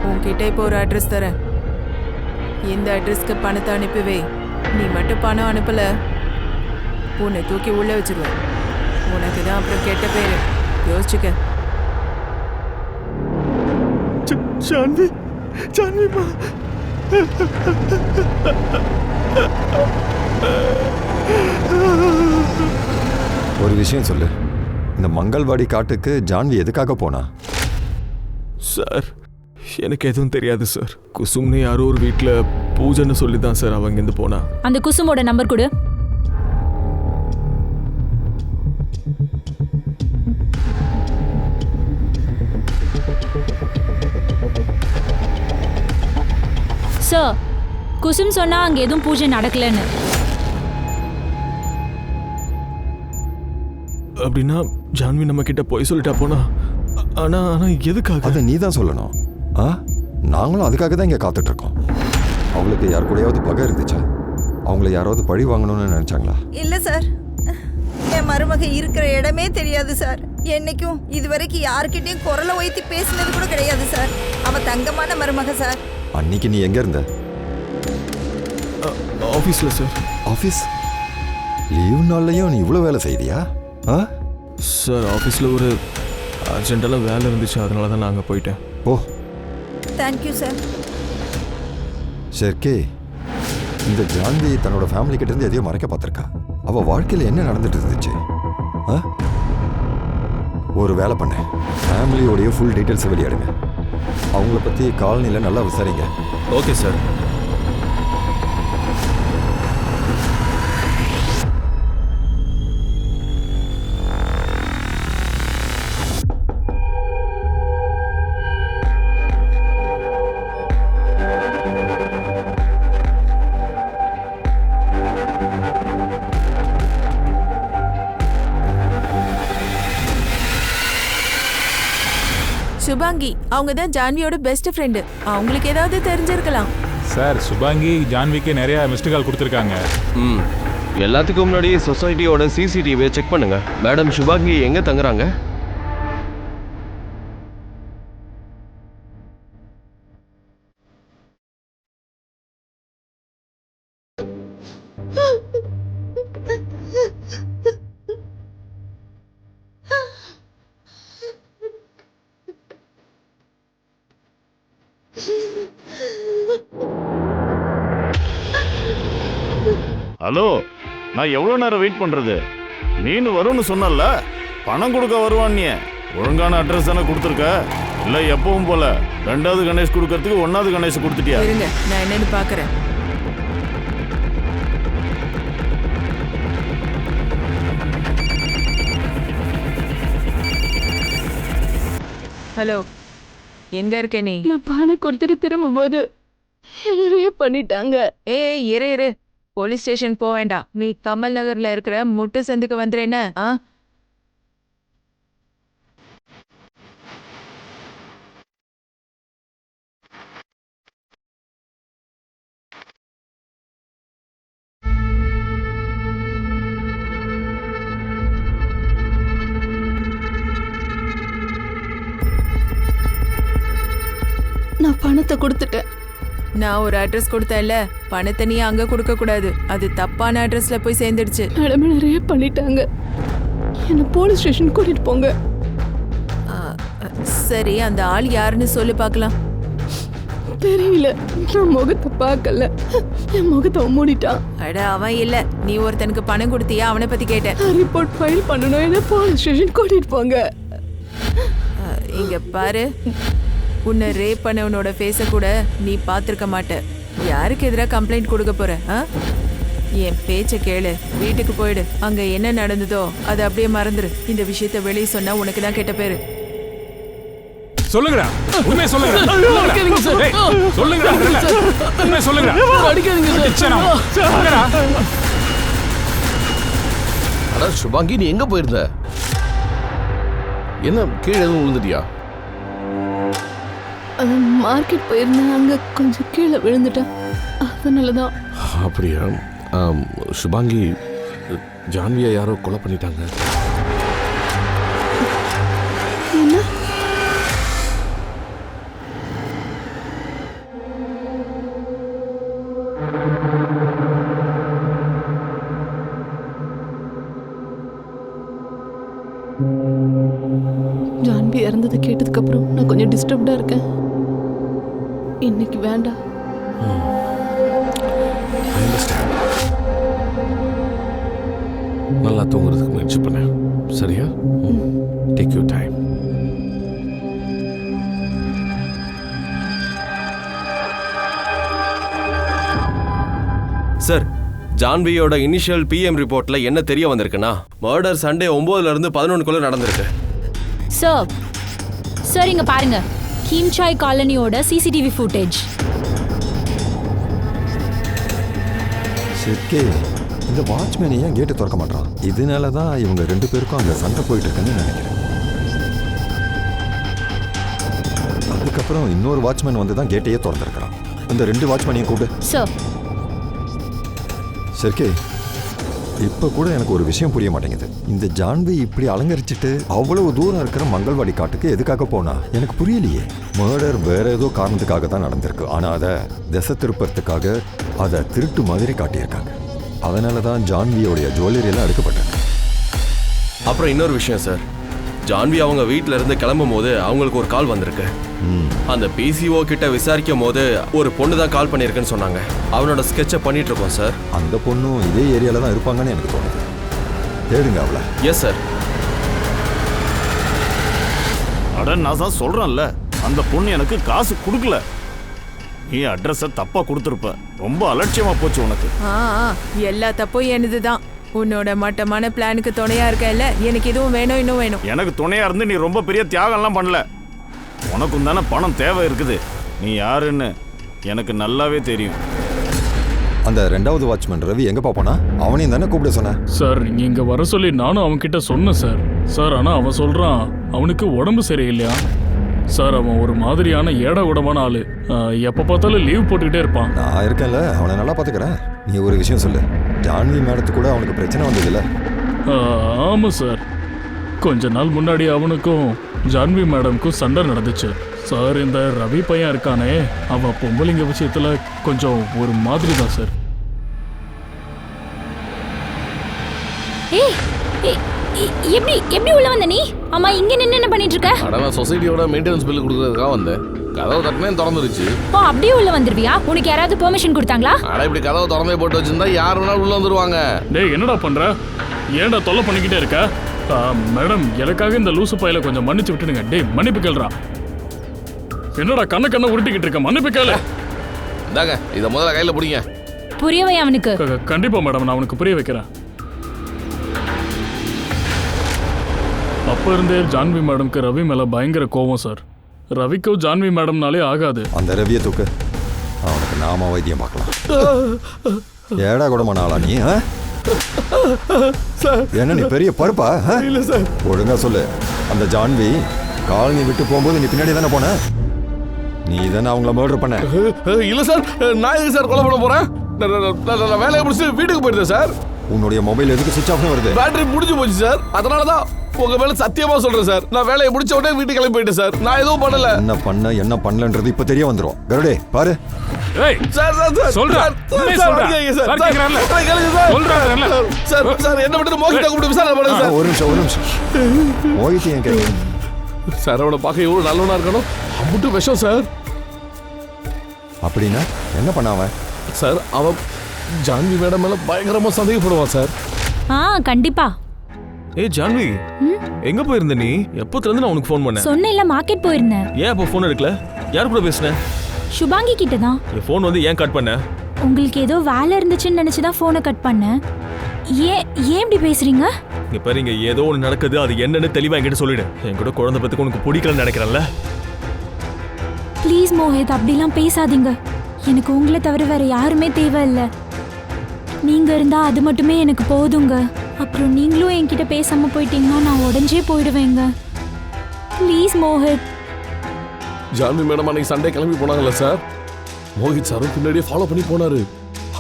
உன்கிட்ட இப்போ ஒரு அட்ரஸ் தரேன். இந்த அட்ரஸ்க்கு பணத்தை அனுப்பி வை. நீ மட்டும் பணம் அனுப்பல, உன்னை தூக்கி உள்ள வச்சிருவேன். உனக்கு தான் அப்புறம் கெட்ட பேரு. யோசிச்சுக்க. ஜான்வி, ஜான்விமா. ஒரு விஷயம் சொல்லு, இந்த மங்கள்வாடி காட்டுக்கு ஜான்வி எதுக்காக போனா? சார், எனக்கு எதுவும் தெரியாது சார். குசும்னு யாரோ ஒரு வீட்டில் பூஜைன்னு சொல்லி தான் சார் அவங்க இருந்து போனா. அந்த குசுமோட நம்பர் கொடு. சார், குசும் சொன்னா அங்க எதுவும் பூஜை நடக்கலன்னு. அப்படின்னா ஜான்வி நம்ம கிட்ட போய் சொல்லிட்டா போனா. ஆனா ஆனா எதுக்காக? அதை நீ தான் சொல்லணும். நாங்களும் அதுக்காக தான் இங்கே காத்துட்டு இருக்கோம். அவங்களுக்கு யார் கூடயாவது பகை இருந்துச்சா? அவங்கள யாராவது பழி வாங்கணும்னு நினைச்சாங்களா? இல்ல சார், என் மருமக இருக்கிற இடமே தெரியாது சார். என்னைக்கும் இதுவரைக்கும் யாருக்கிட்டையும் குரலை உயர்த்தி பேசினது கூட கிடையாது சார். அவ தங்கமான மருமக சார். அன்னைக்கு நீ எங்க இருந்த? ஆஃபீஸில் சார். ஆஃபீஸ்? லீவ் நாள்லையும் நீ இவ்வளோ வேலை செய்தியா? சார், ஆஃபீஸில் ஒரு அர்ஜென்ட்டான வேலை இருந்துச்சு, அதனால தான் நான் அங்கே போயிட்டேன். ஓ, தேங்க்யூ சார். ஷெர்கே, இந்த ஜான்வி தன்னோட ஃபேமிலி கிட்ட இருந்து எதையோ மறைக்க பார்த்துருக்கா. அவ வாழ்க்கையில் என்ன நடந்துட்டு இருந்துச்சு? ஒரு வேலை பண்ண, ஃபேமிலியோடைய ஃபுல் டீட்டெயில்ஸை வெளியிடுங்க. அவங்கள பற்றி காலனியில் நல்லா விசாரிங்க. Okay sir. சுபாங்கி, அவங்க தான் ஜான்வியோட பெஸ்ட் ஃப்ரெண்டு. அவங்களுக்கு ஏதாவது தெரிஞ்சிருக்கலாம். சார், சுபாங்கி ஜான்விக்கு நிறைய மிஸ்டு கால் கொடுத்துருக்காங்க. எல்லாத்துக்கும் முன்னாடி சொசைட்டியோட சிசிடிவியை செக் பண்ணுங்க. மேடம், சுபாங்கி எங்க தங்குறாங்க? ஹலோ, நான் எவ்வளோ நேரம் வெயிட் பண்ணுறது? நீனு வரும்னு சொன்னல, பணம் கொடுக்க வருவான். நீ ஒழுங்கான அட்ரஸ் தானே கொடுத்துருக்க? இல்லை எப்பவும் போல 2வது கணேஷ் கொடுக்கறதுக்கு 1வது கணேஷ் கொடுத்துட்டியா? இருங்க, நான் என்னன்னு பார்க்குறேன். ஹலோ, எங்க இருக்க நீ? நான் பணம் கொடுத்துட்டு திரும்பும்போது பண்ணிட்டாங்க. ஏய், இரு, போலீஸ் ஸ்டேஷன் போக வேண்டாம். நீ கமல் நகர்ல இருக்கிற முட்டு சந்துக்கு வந்துறேன்னு. நான் பணத்தை கொடுத்துட்டேன். நான் ஒரு அட்ரஸ் கொடுத்தேன்ல, பணத்தை நீ அங்க கொடுக்க கூடாது. அது தப்பான அட்ரஸ்ல போய் சேர்ந்துடுச்சு. மேடம் என்ன ரேப் பண்ணிட்டாங்க. என்ன போலீஸ் ஸ்டேஷன் கூட்டிட்டு போங்க. சரி, அந்த ஆள் யாருன்னு சொல்லு பார்க்கலாம். தெரியல, நான் முகத்தை பார்க்கல. என் முகத்தை மூடிட்டான். அட அவன் இல்ல, நீ ஒருத்தனுக்கு பணம் கொடுத்தியா? அவனை பத்தி கேட்டேன். ரிப்போர்ட் ஃபைல் பண்ணணும், என்ன போலீஸ் ஸ்டேஷன் கூட்டிட்டு போங்க. இங்க பாரு, உன்னை ரேப் பண்ணவனோட ஃபேஸ கூட நீ பார்த்திருக்க மாட்ட. யாருக்கு எதிராக கம்ப்ளைண்ட் கொடுக்க போற? என் பேச்ச கேளு, வீட்டுக்கு போயிடு. அங்க என்ன நடந்ததோ அதை அப்படியே மறந்துரு. இந்த விஷயத்த வெளியே சொன்னா உனக்கு தான் கெட்ட பேரு. சொல்லுங்கடா, உண்மையை சொல்லுங்க. அடிக்காதீங்க சார். ஏய், சொல்லுங்கடா, உண்மையை சொல்லுங்கடா. அடிக்காதீங்க சார். கிச்சனா, சொல்லுங்கடா. அட சுபாங்கி, நீ எங்க போயிருந்த? என்ன கீழே எதுவும் விழுந்துட்டியா? மார்க்கெட் போயிருந்தேன், அங்க கொஞ்சம் கீழே விழுந்துட்டேன். அதனாலதான். அப்படியா? சுபாங்கி, ஜான்வியை யாரோ கொலை பண்ணிட்டாங்க. என்ன? ஜான்வி இறந்ததை கேட்டதுக்கு அப்புறம் நான் கொஞ்சம் டிஸ்டர்ப்டா இருக்கேன். இன்னைக்கு வேண்டாம். நல்லா தூங்குறதுக்கு முயற்சி பண்ண, சரியா? Take you time. சார், ஜான்வியோட இனிஷியல் பிஎம் ரிப்போர்ட்ல என்ன தெரிய வந்திருக்குன்னா, மர்டர் சண்டே 9ல இருந்து 11க்குள்ள நடந்திருக்கு. சார் இங்க பாருங்க, ஹீம்சாய் காலனியோட சிசிடிவி ஃபுட்டேஜ். சரி, இந்த வாட்ச்மேன் ஏன் கேட்டு திறக்க மாட்டான்? இதனால தான் இவங்க 2 பேருக்கும் அங்கே சண்டை போயிட்டு இருக்குன்னு நினைக்கிறேன். அதுக்கப்புறம் இன்னொரு வாட்ச்மேன் வந்து தான் கேட்டையே திறந்துருக்கிறான். இந்த 2 வாட்ச்மேனையும் கூப்பிடு. சார் சரிக்கே, இப்போ கூட எனக்கு ஒரு விஷயம் புரிய மாட்டேங்குது. இந்த ஜான்வி இப்படி அலங்கரிச்சிட்டு அவ்வளவு தூரம் இருக்கிற மங்கள்வாடி காட்டுக்கு எதுக்காக போனா எனக்கு புரியலையே. மர்டர் வேற ஏதோ காரணத்துக்காக தான் நடந்திருக்கு, ஆனால் அதை திசை திருப்பறதுக்காக அதை திருட்டு மாதிரி காட்டியிருக்காங்க. அதனால தான் ஜான்வியோடைய ஜுவல்லரி எல்லாம் எடுக்கப்பட்டாங்க. அப்புறம் இன்னொரு விஷயம் சார், ஜான்வி அவங்க வீட்டில இருந்து கிளம்பும் போது அவங்களுக்கு ஒரு கால் வந்திருக்கு. அந்த பிசிஓ கிட்ட விசாரிக்கும் போது ஒரு பொண்ணு தான் கால் பண்ணியிருக்குன்னு சொன்னாங்க. அவனோட ஸ்கெட்சை பண்ணிட்டு இருக்கோம் சார். அந்த பொண்ணும் இதே ஏரியால தான் இருப்பாங்கன்னு எனக்கு தோணுது. தேடுங்க அவளை. Yes sir. அட நான் தான் சொல்றேன்ல, அந்த பொண்ணு எனக்கு காசு கொடுக்கல. நீ அட்ரஸை தப்பா கொடுத்துருப்ப. ரொம்ப அலட்சியமா போச்சு உனக்கு. எல்லா தப்பும் எனதுதான். உன்னோட மட்டமான பிளானுக்கு துணையா இருக்கல. எனக்கு இதுவும் வேணும், இன்னும் வேணும். எனக்கு துணையா இருந்து நீ ரொம்ப பெரிய தியாகம்லாம் பண்ணல. உனக்கும் தானே பணம் தேவை இருக்குது. நீ யாருன்னு எனக்கு நல்லாவே தெரியும். அந்த 2வது வாட்ச்மேன் ரவி எங்க பாப்பானா? அவனையும் தானே கூப்பிட சொன்னேன். சார் இங்க வர சொல்லி நானும் அவன் கிட்ட சொன்னேன் சார். சார் ஆனா அவன் சொல்றான் அவனுக்கு உடம்பு சரியில்லையா சார். அவன் ஒரு மாதிரியான ஏடா கூடமான ஆளு. எப்ப பார்த்தாலும் லீவ் போட்டுக்கிட்டே இருப்பான். நான் இருக்கேன்ல, அவனை நல்லா பாத்துக்கிறேன். நீ ஒரு விஷயம் சொல்லு, ஜான்வி மேடத்து கூட அவனுக்கு பிரச்சனை வந்ததில்ல? ஆமா சார், கொஞ்ச நாள் முன்னாடி அவனுக்கும் ஜான்வி மேடம்க்கும் சண்டை நடந்துச்சு சார். இந்த ரவி பையன் இருக்கானே, அவன் பொம்பளைங்க விஷயத்துல கொஞ்சம் ஒரு மாதிரி தான் சார். எப்படி எப்படி உள்ள வந்த நீ? அம்மா இங்க நின்னு என்ன பண்ணிட்டு இருக்க? அட நான் சொசைட்டியோட மெயின்டெனன்ஸ் பில் கொடுக்கறதுக்காக வந்தேன். கதவு தட்டினே திறந்துருச்சு. ஓ, அப்படியே உள்ள வந்துருவியா? உனக்கு யாராவது பெர்மிஷன் கொடுத்தாங்களா? அட இப்படி கதவு திறந்தே போட்டு வச்சிருந்தா யார் வேணாலும் உள்ள வந்துருவாங்க. டேய் என்னடா பண்ற? ஏன்டா தொல்லை பண்ணிக்கிட்டே இருக்க? மேடம், எனக்காக இந்த லூசு பையில கொஞ்சம் மன்னிச்சு விட்டுடுங்க. டேய் மன்னிப்பு கேளுடா. என்னடா கண்ண உருட்டிக்கிட்டு இருக்க? மன்னிப்பு கேளு. இந்தாங்க, இத முதல்ல கையில பிடிங்க. புரியவை அவனுக்கு. கண்டிப்பா மேடம், நான் அவனுக்கு புரிய வைக்கிறேன். அப்ப இருந்தே ஜான்வி மேடம்க்கு ரவி மேல பயங்கர கோவம் சார். ரவிக்கும் ஜான்வி மேடம்னாலே ஆகாது. அந்த ரவியை தூக்கு, அவனுக்கு நாம வைத்தியம் பார்க்கலாம். ஏடா கூடமான ஆளா நீ? என்ன நீ பெரிய பருப்பா? இல்ல சார். ஒழுங்கா சொல்லு, அந்த ஜான்வி காலனி விட்டு போகும்போது நீ பின்னாடி தானே போன? நீ தானே அவங்கள மர்டர் பண்ண? இல்ல சார், நான் எதுக்கு சார் கொலை பண்ண போறேன்? நான் வேலையை முடிச்சு வீட்டுக்கு போயிட்டேன் சார். உன்னுடைய மொபைல் எதுக்கு சுவிட்ச் ஆஃப்னு வருது? பேட்டரி முடிஞ்சு போச்சு சார், அதனாலதான். உங்க மேல சத்தியமா சொல்றேன் சார், நான் வேலையை முடிச்ச உடனே வீட்டுக்கு கிளம்பி போயிட்டேன் சார். நான் எதுவும் பண்ணல. என்ன பண்ணலன்றது இப்ப தெரிய வந்துரும். கருடே பாரு. ஏய் சார் சார் சார் சொல்றா. உண்மையை சொல்றா. சார் கேக்குறான்ல. சொல்றான்ல. சார் சார் என்ன மட்டும் மோகிதா கூப்பிட்டு விசாரணை பண்ணுங்க சார். ஒரு நிமிஷம். மோகித் ஏன் கேக்குறீங்க? சார் அவனை பார்க்க எவ்வளவு நல்லவனா இருக்கணும், அம்புட்டு விஷம் சார். அப்படின்னா என்ன பண்ணாவன்? சார் அவன் ஜான்வி மேடம் மேல பயங்கரமா சந்தேகப்படுவான் சார். கண்டிப்பா. ஏய் ஜான்வி, எங்க போயிருந்த நீ? எப்பத்துல இருந்து நான் உனக்கு ஃபோன் பண்ணேன்? சொன்னேன்ல மார்க்கெட் போயிருந்தேன். ஏன் அப்போ ஃபோன் எடுக்கல? யார் கூட பேசுன? சுபாங்கி கிட்ட தான். என் ஃபோன் வந்து ஏன் கட் பண்ண? உங்களுக்கு ஏதோ வேலை இருந்துச்சுன்னு நினைச்சு தான் ஃபோனை கட் பண்ணேன். ஏன் இப்படி பேசுறீங்க? இங்க பாருங்க, ஏதோ ஒன்று நடக்குது, அது என்னன்னு தெளிவா என்கிட்ட சொல்லிடு. என் கூட குழந்தை பத்துக்கு உனக்கு பிடிக்கலன்னு நினைக்கிறேன்ல. ப்ளீஸ் மோஹித், அப்படிலாம் பேசாதீங்க. எனக்கு உங்களை தவிர வேற யாருமே தேவையில்லை. நீங்க இருந்தா அது மட்டுமே எனக்கு போதுங்க. அப்புறம் நீங்களும் என்கிட்ட பேசாம போயிட்டீங்கன்னா நான் உடஞ்சே போயிடுவேங்க. ப்ளீஸ் மோஹித். ஜான்வி மேடம் அன்னைக்கு சண்டே கிளம்பி போனாங்கல்ல சார், மோஹித் சாரும் பின்னாடியே ஃபாலோ பண்ணி போனாரு.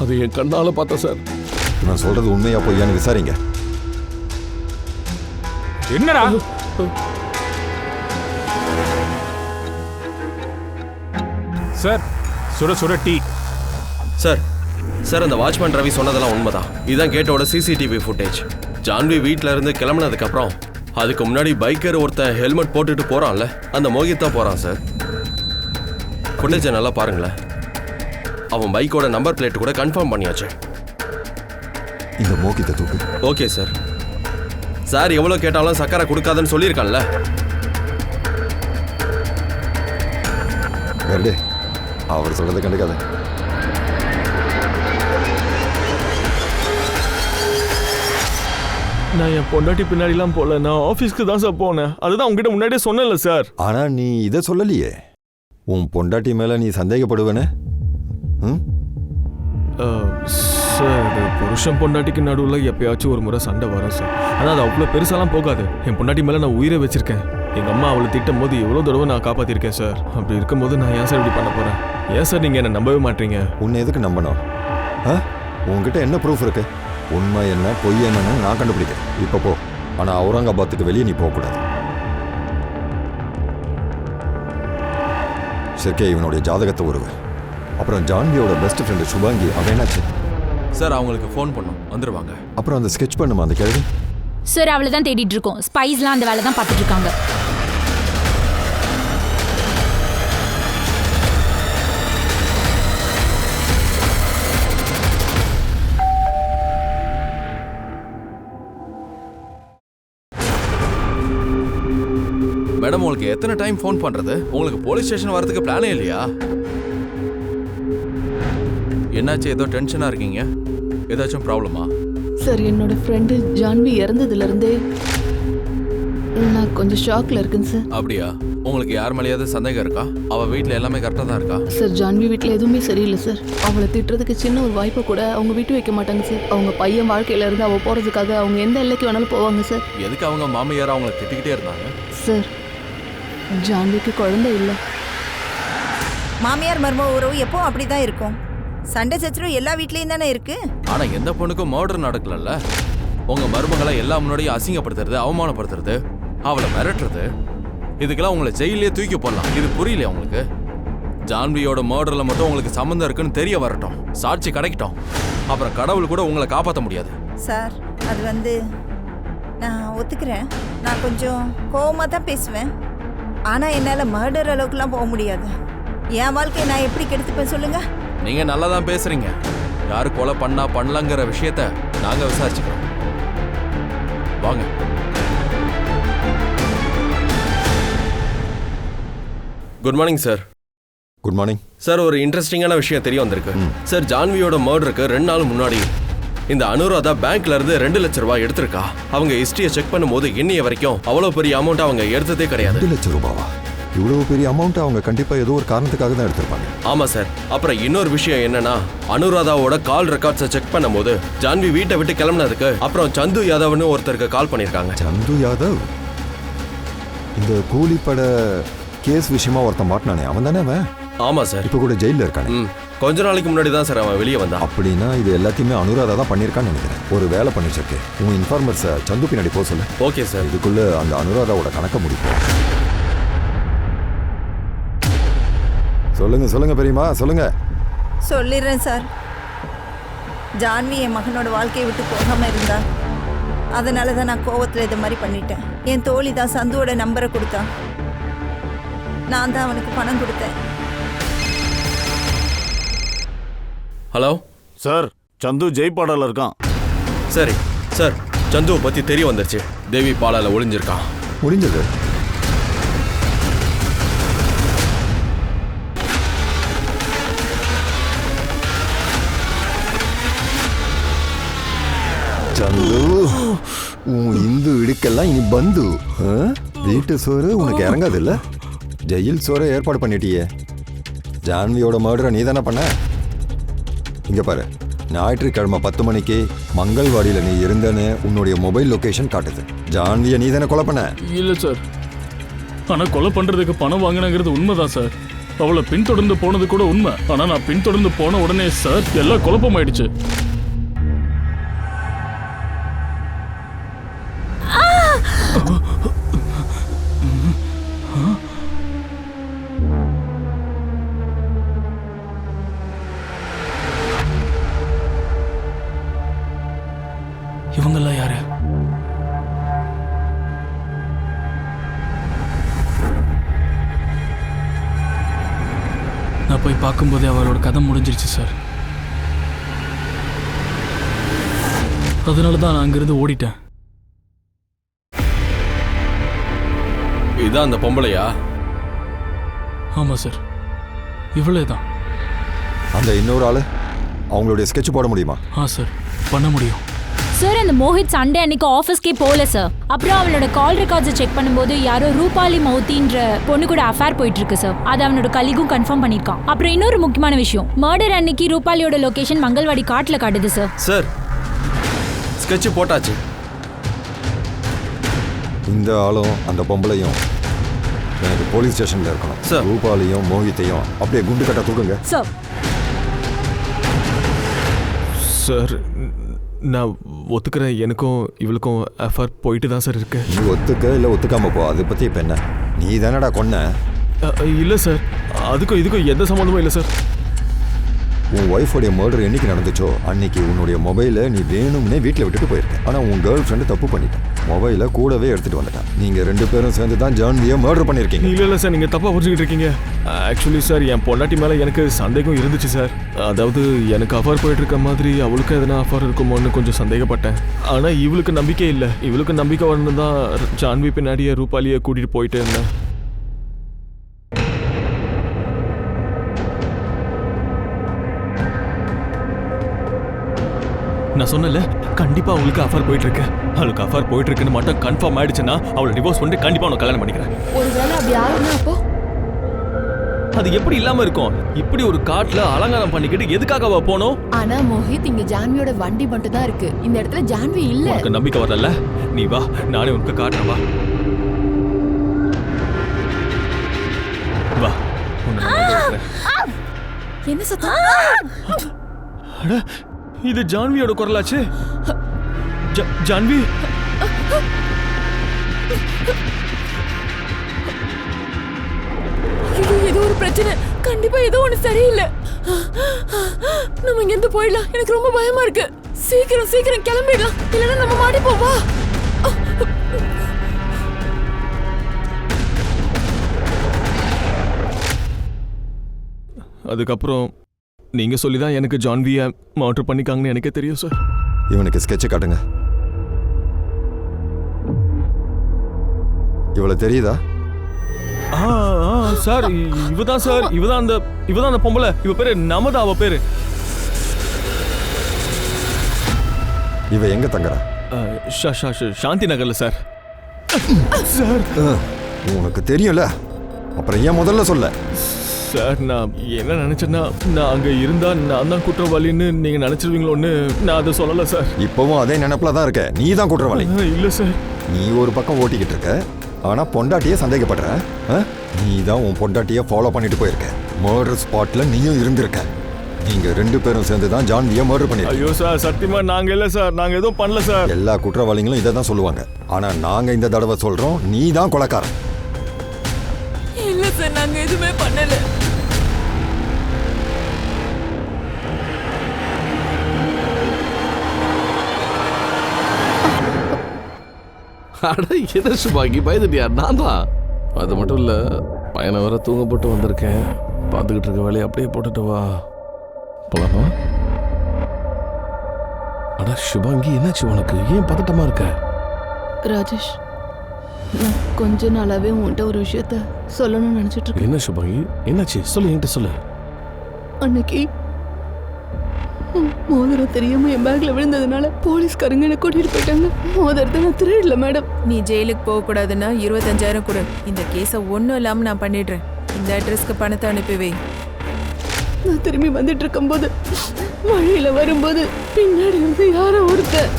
அதை என் கண்ணால பார்த்தேன் சார். நான் சொல்றது உண்மையா பொய்யான்னு விசாரிங்க. என்னடா சார்? சுட சுட டீ. சார் சார் அந்த வாட்ச்மேன் ரவி சொன்னதெல்லாம் உண்மைதான். இதான் கேட்டோட சிசிடிவி ஃபுட்டேஜ். ஜான்வி வீட்டில இருந்து கிளம்புனதுக்கு அப்புறம் அதுக்கு முன்னாடி பைக்கர் ஒருத்தன் ஹெல்மெட் போட்டுட்டு போறான்ல, அந்த மோகித் தான் போறான் சார். ஃபுட்டேஜை நல்லா பாருங்களேன். அவன் பைக்கோட நம்பர் பிளேட் கூட கன்ஃபார்ம் பண்ணியாச்சு. இந்த மோகித்தை தூக்கு. Okay sir. சார் எவ்வளோ கேட்டாலும் சக்கரை கொடுக்காதுன்னு சொல்லியிருக்கான்ல. கருடே, அவர் சொல்றதை கண்டுக்காத. நான் என் பொண்டாட்டி பின்னாடிலாம் போல, நான் ஆஃபீஸ்க்கு தான் சார் போனேன். அதுதான் உங்ககிட்ட முன்னாடியே சொன்னேன்ல சார். ஆனா நீ இதை சொல்லலையே. உன் பொண்டாட்டி மேல நீ சந்தேகப்படுவேனே? சார், அது புருஷன் பொண்டாட்டிக்கு நடுவில் எப்பயாச்சும் ஒரு முறை சண்டை வரும் சார். ஆனால் அது அவ்வளோ பெருசாலாம் போகாது. என் பொண்டாட்டி மேலே நான் உயிரை வச்சிருக்கேன். எங்கள் அம்மா அவளை திட்டும் போது எவ்வளோ தடவை நான் காப்பாற்றிருக்கேன் சார். அப்படி இருக்கும்போது நான் ஏன் சார் இப்படி பண்ண போகிறேன்? ஏன் சார் நீங்கள் என்னை நம்பவே மாட்டீங்க? உன்னை எதுக்கு நம்பணும்? உங்ககிட்ட என்ன ப்ரூஃப் இருக்கு? உண்மை என்ன பொய் என்னன்னு நான் கண்டுபிடிக்கிறேன். இப்போ போ. ஆனால் அவுரங்காபாத்துக்கு வெளியே நீ போகக்கூடாது. சரிக்கே, இவனுடைய ஜாதகத்தை உருவு. அப்புறம் ஜான்வியோட பெஸ்ட் ஃப்ரெண்டு சுபாங்கி, அவன் என்னாச்சு? சார் அவங்களுக்கு ஃபோன் பண்ணோம், வந்துருவாங்க. அப்புறம் அந்த ஸ்கெட்ச் பண்ணுமா அந்த கேள்வி? சார் அவளை தான் தேடிட்டு இருக்கோம். ஸ்பைஸ்லாம் அந்த வேலை தான் பார்த்துட்டு இருக்காங்க. மேடம், உங்களுக்கு எத்தனை டைம் ஃபோன் பண்றது? உங்களுக்கு போலீஸ் ஸ்டேஷன் வரதுக்கு பிளானே இல்லையா? என்னாச்சு? ஏதோ டென்ஷனா இருக்கீங்க? ஏதாச்சும் ப்ராப்ளமா? சார், என்னோட ஃப்ரெண்டு ஜான்வி இறந்ததுலேருந்தே நான் கொஞ்சம் ஷாக்ல இருக்கேன் சார். அப்படியா? உங்களுக்கு யார் மேலேயாவது சந்தேகம் இருக்கா? அவ வீட்டில் எல்லாமே கரெக்டாக தான் இருக்கா? சார், ஜான்வி வீட்டில் எதுவுமே சரியில்லை சார். அவளை திட்டுறதுக்கு சின்ன ஒரு வாய்ப்பை கூட அவங்க விட்டு வைக்க மாட்டாங்க சார். அவங்க பையன் வாழ்க்கையில இருந்து அவள் போகிறதுக்காக அவங்க எந்த எல்லைக்கு வேணாலும் போவாங்க சார். எதுக்கு அவங்க மாமியார் அவங்கள திட்டிக்கிட்டே இருந்தாங்க? சார், ஜான்விக்கு குழந்தை இல்லை. மாமியார் மருமக உறவு எப்போ அப்படிதான் இருக்கும். சண்டை சச்சரவு எல்லா வீட்லயும் தானே இருக்கு. ஆனா எந்த பொண்ணுக்கும் மர்டர் நடக்கலல்ல. உங்க மருமகளை எல்லா முன்னாடியும் அசிங்கப்படுத்துறது, அவமானப்படுத்துறது, அவளை மிரட்டுறது, இதுக்கெல்லாம் உங்களை ஜெயிலே தூக்கி போடலாம். இது புரியலையா உங்களுக்கு? ஜான்வியோட மர்டர்ல மட்டும் உங்களுக்கு சம்மந்தம் இருக்குன்னு தெரிய வரட்டும், சாட்சி கிடைக்கட்டும். அப்புறம் கடவுள் கூட உங்களை காப்பாற்ற முடியாது. சார், அது வந்து நான் ஒத்துக்கிறேன். நான் கொஞ்சம் கோவமா தான் பேசுவேன். ஆனா என்னால மர்டர் அளவுக்குலாம் போக முடியாது. என் வாழ்க்கையை நான் எப்படி கெடுத்துப்பேன் சொல்லுங்க? நீங்க நல்லா தான் பேசுறீங்க. யாரு கொலை பண்ணா பண்ணலங்கிற விஷயத்த நாங்க விசாரிச்சுக்கிறோம். வாங்க. Good morning sir. Good morning sir. ஒரு இன்ட்ரெஸ்டிங்கான விஷயம் தெரிய வந்திருக்கு சார். ஜான்வியோட மர்டருக்கு 2 நாள் முன்னாடி இந்த அனுராதா பேங்க்ல இருந்து 2 லட்சம் ரூபாய் எடுத்திருக்கா. அவங்க ஹிஸ்டரியை செக் பண்ணும்போது இன்னைய வரைக்கும் அவ்வளவு பெரிய அமௌண்ட் அவங்க எடுத்ததே கிடையாது. 2 லட்சம் ரூபாவா? இவ்வளவு பெரிய அமௌண்ட் அவங்க கண்டிப்பா ஏதோ ஒரு காரணத்துக்காக தான் எடுத்திருப்பாங்க. ஆமா சார். அப்புறம் இன்னொரு விஷயம் என்னன்னா, அனுராதாவோட கால் ரெக்கார்ட்ஸை செக் பண்ணும்போது ஜான்வி வீட்டை விட்டு கிளம்பினதுக்கு அப்புறம் சந்து யாதவ்னு ஒருத்தருக்கு கால் பண்ணிருக்காங்க. சந்து யாதவ்? இந்த கூலிப்பட கேஸ் விஷயமா ஒருத்தன் மாட்டினானே, அவன் தானே அவன்? ஆமா சார். இப்ப கூட ஜெயில இருக்கானே. கொஞ்ச நாளைக்கு முன்னாடி தான் சார் அவன் வெளியே வந்தான். அப்படின்னா இது எல்லாத்தையுமே அனுராதா தான் பண்ணியிருக்கான்னு நினைக்கிறேன். ஒரு வேலை பண்ணிச்சிருக்கு. உன் இன்ஃபார்மர்ஸை சந்து பின்னாடி போக சொல்லு. Okay sir. இதுக்குள்ள அந்த அனுராதாவோட கணக்க முடிப்போம். சொல்லுங்க பெரியம்மா, சொல்லுங்க. சொல்லிடுறேன் சார். ஜான்வி என் மகனோட வாழ்க்கையை விட்டு போகாம இருந்தா, அதனால தான் நான் கோவத்தில் இது மாதிரி பண்ணிட்டேன். என் தோழி தான் சந்துவோட நம்பரை கொடுத்தான். நான் தான் அவனுக்கு பணம் கொடுத்தேன். ஹலோ சார், சந்து ஜெய்பாடால இருக்கான். சரி சார், சந்துவை பற்றி தெரிய வந்துருச்சு. தேவி பாலால ஒளிஞ்சிருக்கான். முடிஞ்சது. சந்து, உன் இந்து இடுக்கெல்லாம் இனி பந்து. வீட்டு சோறு உனக்கு இறங்காது இல்ல? ஜெயில் சோறு ஏற்பாடு பண்ணிட்டியே. ஜான்வியோட மர்டரை நீ தானே பண்ண? இங்க பாரு, ஞாயிற்றுக்கிழமை 10 மணிக்கு மங்கள்வாடியில் நீ இருந்தேன்னு உன்னுடைய மொபைல் லொகேஷன் காட்டுது. ஜான்வியை நீ தானே கொலை பண்ண? இல்லை சார், ஆனால் கொலை பண்ணுறதுக்கு பணம் வாங்கினங்கிறது உண்மைதான் சார். அவளை பின்தொடர்ந்து போனது கூட உண்மை. ஆனால் நான் பின்தொடர்ந்து போன உடனே சார் எல்லாம் குழப்பமாயிடுச்சு. இவங்கெல்லாம் யாரு? நான் போய் பார்க்கும்போதே அவரோட கதை முடிஞ்சிருச்சு சார். அதனால தான் நான் அங்கிருந்து ஓடிட்டேன். இதான் அந்த பொம்பளையா? ஆமா சார், இவ்வளோ தான். அந்த இன்னொரு ஆளு, அவங்களுடைய ஸ்கெட்ச் போட முடியுமா? சார், பண்ண முடியும் சார். அந்த மோஹித் சண்டே அன்னைக்கு ஆஃபீஸ்க்கே போகல சார். அப்புறம் அவளோட கால் ரெக்கார்ட்ஸை செக் பண்ணும்போது யாரோ ரூபாலி மௌத்தின்ற பொண்ணு கூட அஃபேர் போயிட்டு இருக்கு சார். அது அவனோட கலீகும் கன்ஃபார்ம் பண்ணியிருக்கான். அப்புறம் இன்னொரு முக்கியமான விஷயம், மர்டர் அன்னைக்கு ரூபாலியோட லொகேஷன் மங்கள்வாடி காட்டில் காட்டுது சார். சார், ஸ்கெட்ச் போட்டாச்சு. இந்த ஆளும் அந்த பொம்பளையும் எனக்கு போலீஸ் ஸ்டேஷன்ல இருக்கணும் சார். ரூபாலியும் மோகித்தையும் அப்படியே குண்டு கட்ட தூக்குங்க சார். சார், நான் ஒத்துக்கிறேன். எனக்கும் இவளுக்கும் எஃப்ஆர் போயிட்டு தான் சார் இருக்கு. நீ ஒத்துக்க இல்லை ஒத்துக்காம போ, அதை பற்றி இப்போ என்ன? நீ தானடா கொன்ன? இல்லை சார், அதுக்கும் இதுக்கும் எந்த சம்மந்தமும் இல்லை சார். உன் ஒய்ஃபோடைய மர்டர் என்னைக்கு நடந்துச்சோ அன்னைக்கு உன்னுடைய மொபைலை நீ வேணும்னே வீட்டில் விட்டுட்டு போயிருக்க. ஆனால் உன் கேர்ள் ஃப்ரெண்டு தப்பு பண்ணிட்டான், மொபைலை கூடவே எடுத்துகிட்டு வந்துட்டான். நீங்கள் 2 பேரும் சேர்ந்து தான் ஜான்வியை மர்டர் பண்ணியிருக்கீங்க. இல்லை சார், நீங்கள் தப்பாக புரிஞ்சுக்கிட்டு இருக்கீங்க. ஆக்சுவலி சார், என் பொண்டாட்டி மேலே எனக்கு சந்தேகம் இருந்துச்சு சார். அதாவது எனக்கு அஃபார் போயிட்டு இருக்க மாதிரி அவளுக்கு எதனா அஃபார் இருக்குமோன்னு கொஞ்சம் சந்தேகப்பட்டேன். ஆனால் இவளுக்கு நம்பிக்கை இல்லை. இவளுக்கு நம்பிக்கை வரணும் தான் ஜான்வி பின்னாடியே ரூபாலியை கூட்டிகிட்டு போயிட்டே இருந்தேன். நான் சொன்னல, கண்டிப்பா அவளுக்கு அஃபார் போயிட்டு இருக்கு. அவளுக்கு அஃபார் போயிட்டு இருக்குன்னு மட்டும் கன்ஃபார்ம் ஆயிடுச்சுன்னா அவளை டிவோர்ஸ் பண்ணிட்டு கண்டிப்பா அவனை கல்யாணம் பண்ணிக்கிறேன். ஒருவேளை அப்படி ஆகுனா அப்போ அது எப்படி இல்லாம இருக்கும்? இப்படி ஒரு காட்டுல அலங்காரம் பண்ணிக்கிட்டு எதுக்காக அவ போனோம்? ஆனா மோஹித், இங்க ஜான்வியோட வண்டி மட்டும் தான் இருக்கு. இந்த இடத்துல ஜான்வி இல்ல. உனக்கு நம்பிக்கை வரல? நீ வா, நானே உனக்கு காட்டுறேன். வா, என்ன சத்தம்? இது ஜான்வியோட குரலாச்சு. ஜான்வி, ஏதோ ஒரு பிரச்சனை. கண்டிப்பா ஏதோ ஒண்ணு சரியில்லை. நம்ம இங்க இருந்து போயிடலாம். எனக்கு ரொம்ப பயமா இருக்கு. சீக்கிரம் சீக்கிரம் கிளம்பிடலாம், இல்லைன்னா நம்ம மாட்டிப்போம். வா. அதுக்கப்புறம் நீங்க சொல்லிதான் எனக்கு ஜான்வியை மர்டர் பண்ணிக்காங்கன்னு எனக்கே தெரியும் சார். இவனுக்கு ஸ்கெட்சை காட்டுங்க. இவளை தெரியுதா? சார், இவதான் சார். இவதான் அந்த பொம்பளை. இவ பேரு நமதா. அவ பேரு. இவ எங்க தங்குறா? சாந்தி நகர்ல சார். சார், உனக்கு தெரியும்ல, அப்புறம் ஏன் முதல்ல சொல்ல? சார், நான் என்ன நினைச்சேன்னா, நான் அங்க இருந்தா நான் தான் குற்றவாளின்னு நீங்க நினைச்சிருவீங்களோன்னு நான் அதை சொல்லல சார். இப்பவும் அதே நினைப்புல தான் இருக்க. நீ தான் குற்றவாளி. இல்ல சார். நீ ஒரு பக்கம் ஓட்டிக்கிட்டு இருக்க, ஆனா பொண்டாட்டியே சந்தேகப்படுற. நீ தான் உன் பொண்டாட்டியை ஃபாலோ பண்ணிட்டு போயிருக்க. மர்டர் ஸ்பாட்ல நீயும் இருந்திருக்க. நீங்க 2 பேரும் சேர்ந்து தான் ஜான்வியை மர்டர் பண்ணிருக்கீங்க. ஐயோ சார், சத்தியமா நாங்க இல்ல சார், நாங்க எதுவும் பண்ணல சார். எல்லா குற்றவாளிகளும் இதை தான் சொல்லுவாங்க. ஆனா நாங்க இந்த தடவை சொல்றோம், நீ தான் கொலைக்காரன். இல்ல சார், நாங்க எதுவுமே பண்ணல. அட என்ன சுபாங்கி, பயந்துட்டியா? நான் தான். அது மட்டும் இல்ல, பையனை வேற தூங்க போட்டு வந்திருக்கேன். பார்த்துக்கிட்டு இருக்க வேலையை அப்படியே போட்டுட்டு வா போலாமா? அட சுபாங்கி, என்னாச்சு உனக்கு? ஏன் பதட்டமா இருக்க? ராஜேஷ், நான் கொஞ்ச நாளாவே உன்கிட்ட ஒரு விஷயத்த சொல்லணும்னு நினைச்சிட்டு இருக்கேன். என்ன சுபாங்கி, என்னாச்சு? சொல்லு, என்கிட்ட சொல்லு. அன்னைக்கு மோதிரம் தெரியாம என் பேக்ல விழுந்ததுனால போலீஸ்காரங்க என்ன கூட்டிட்டு போயிட்டாங்க. மோதிரத்தை நான் திருடல மேடம். நீ ஜெயிலுக்கு போக கூடாதுன்னா 25,000 கொடு. இந்த கேஸை ஒன்றும் இல்லாம நான் பண்ணிடுறேன். இந்த அட்ரஸ்க்கு பணத்தை அனுப்பி வை. நான் திரும்பி வந்துட்டு இருக்கும்போது வழியில வரும்போது பின்னாடி வந்து யாரோ ஒருத்தர்.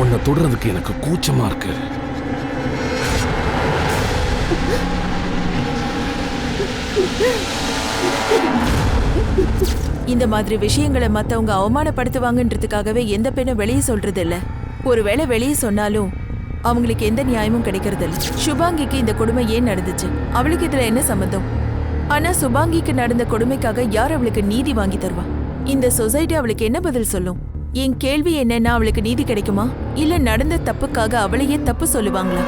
உன்னை தொடுறதுக்கு எனக்கு கூச்சமா இருக்கு. இந்த மாதிரி விஷயங்களை மத்தவங்க அவமானப்படுத்துவாங்கன்றதுக்காகவே எந்த பெண்ணும் வெளியே சொல்றது இல்ல. ஒருவேளை வெளியே சொன்னாலும் அவங்களுக்கு எந்த நியாயமும் கிடைக்கிறது இல்ல. சுபாங்கிக்கு இந்த கொடுமை ஏன் நடந்துச்சு? அவளுக்கு இதுல என்ன சம்பந்தம்? ஆனா சுபாங்கிக்கு நடந்த கொடுமைக்காக யார் அவளுக்கு நீதி வாங்கி தருவா? இந்த சொசைட்டி அவளுக்கு என்ன பதில் சொல்லும்? என் கேள்வி என்னன்னா, அவளுக்கு நீதி கிடைக்குமா, இல்ல நடந்த தப்புக்காக அவளையே தப்பு சொல்லுவாங்களா?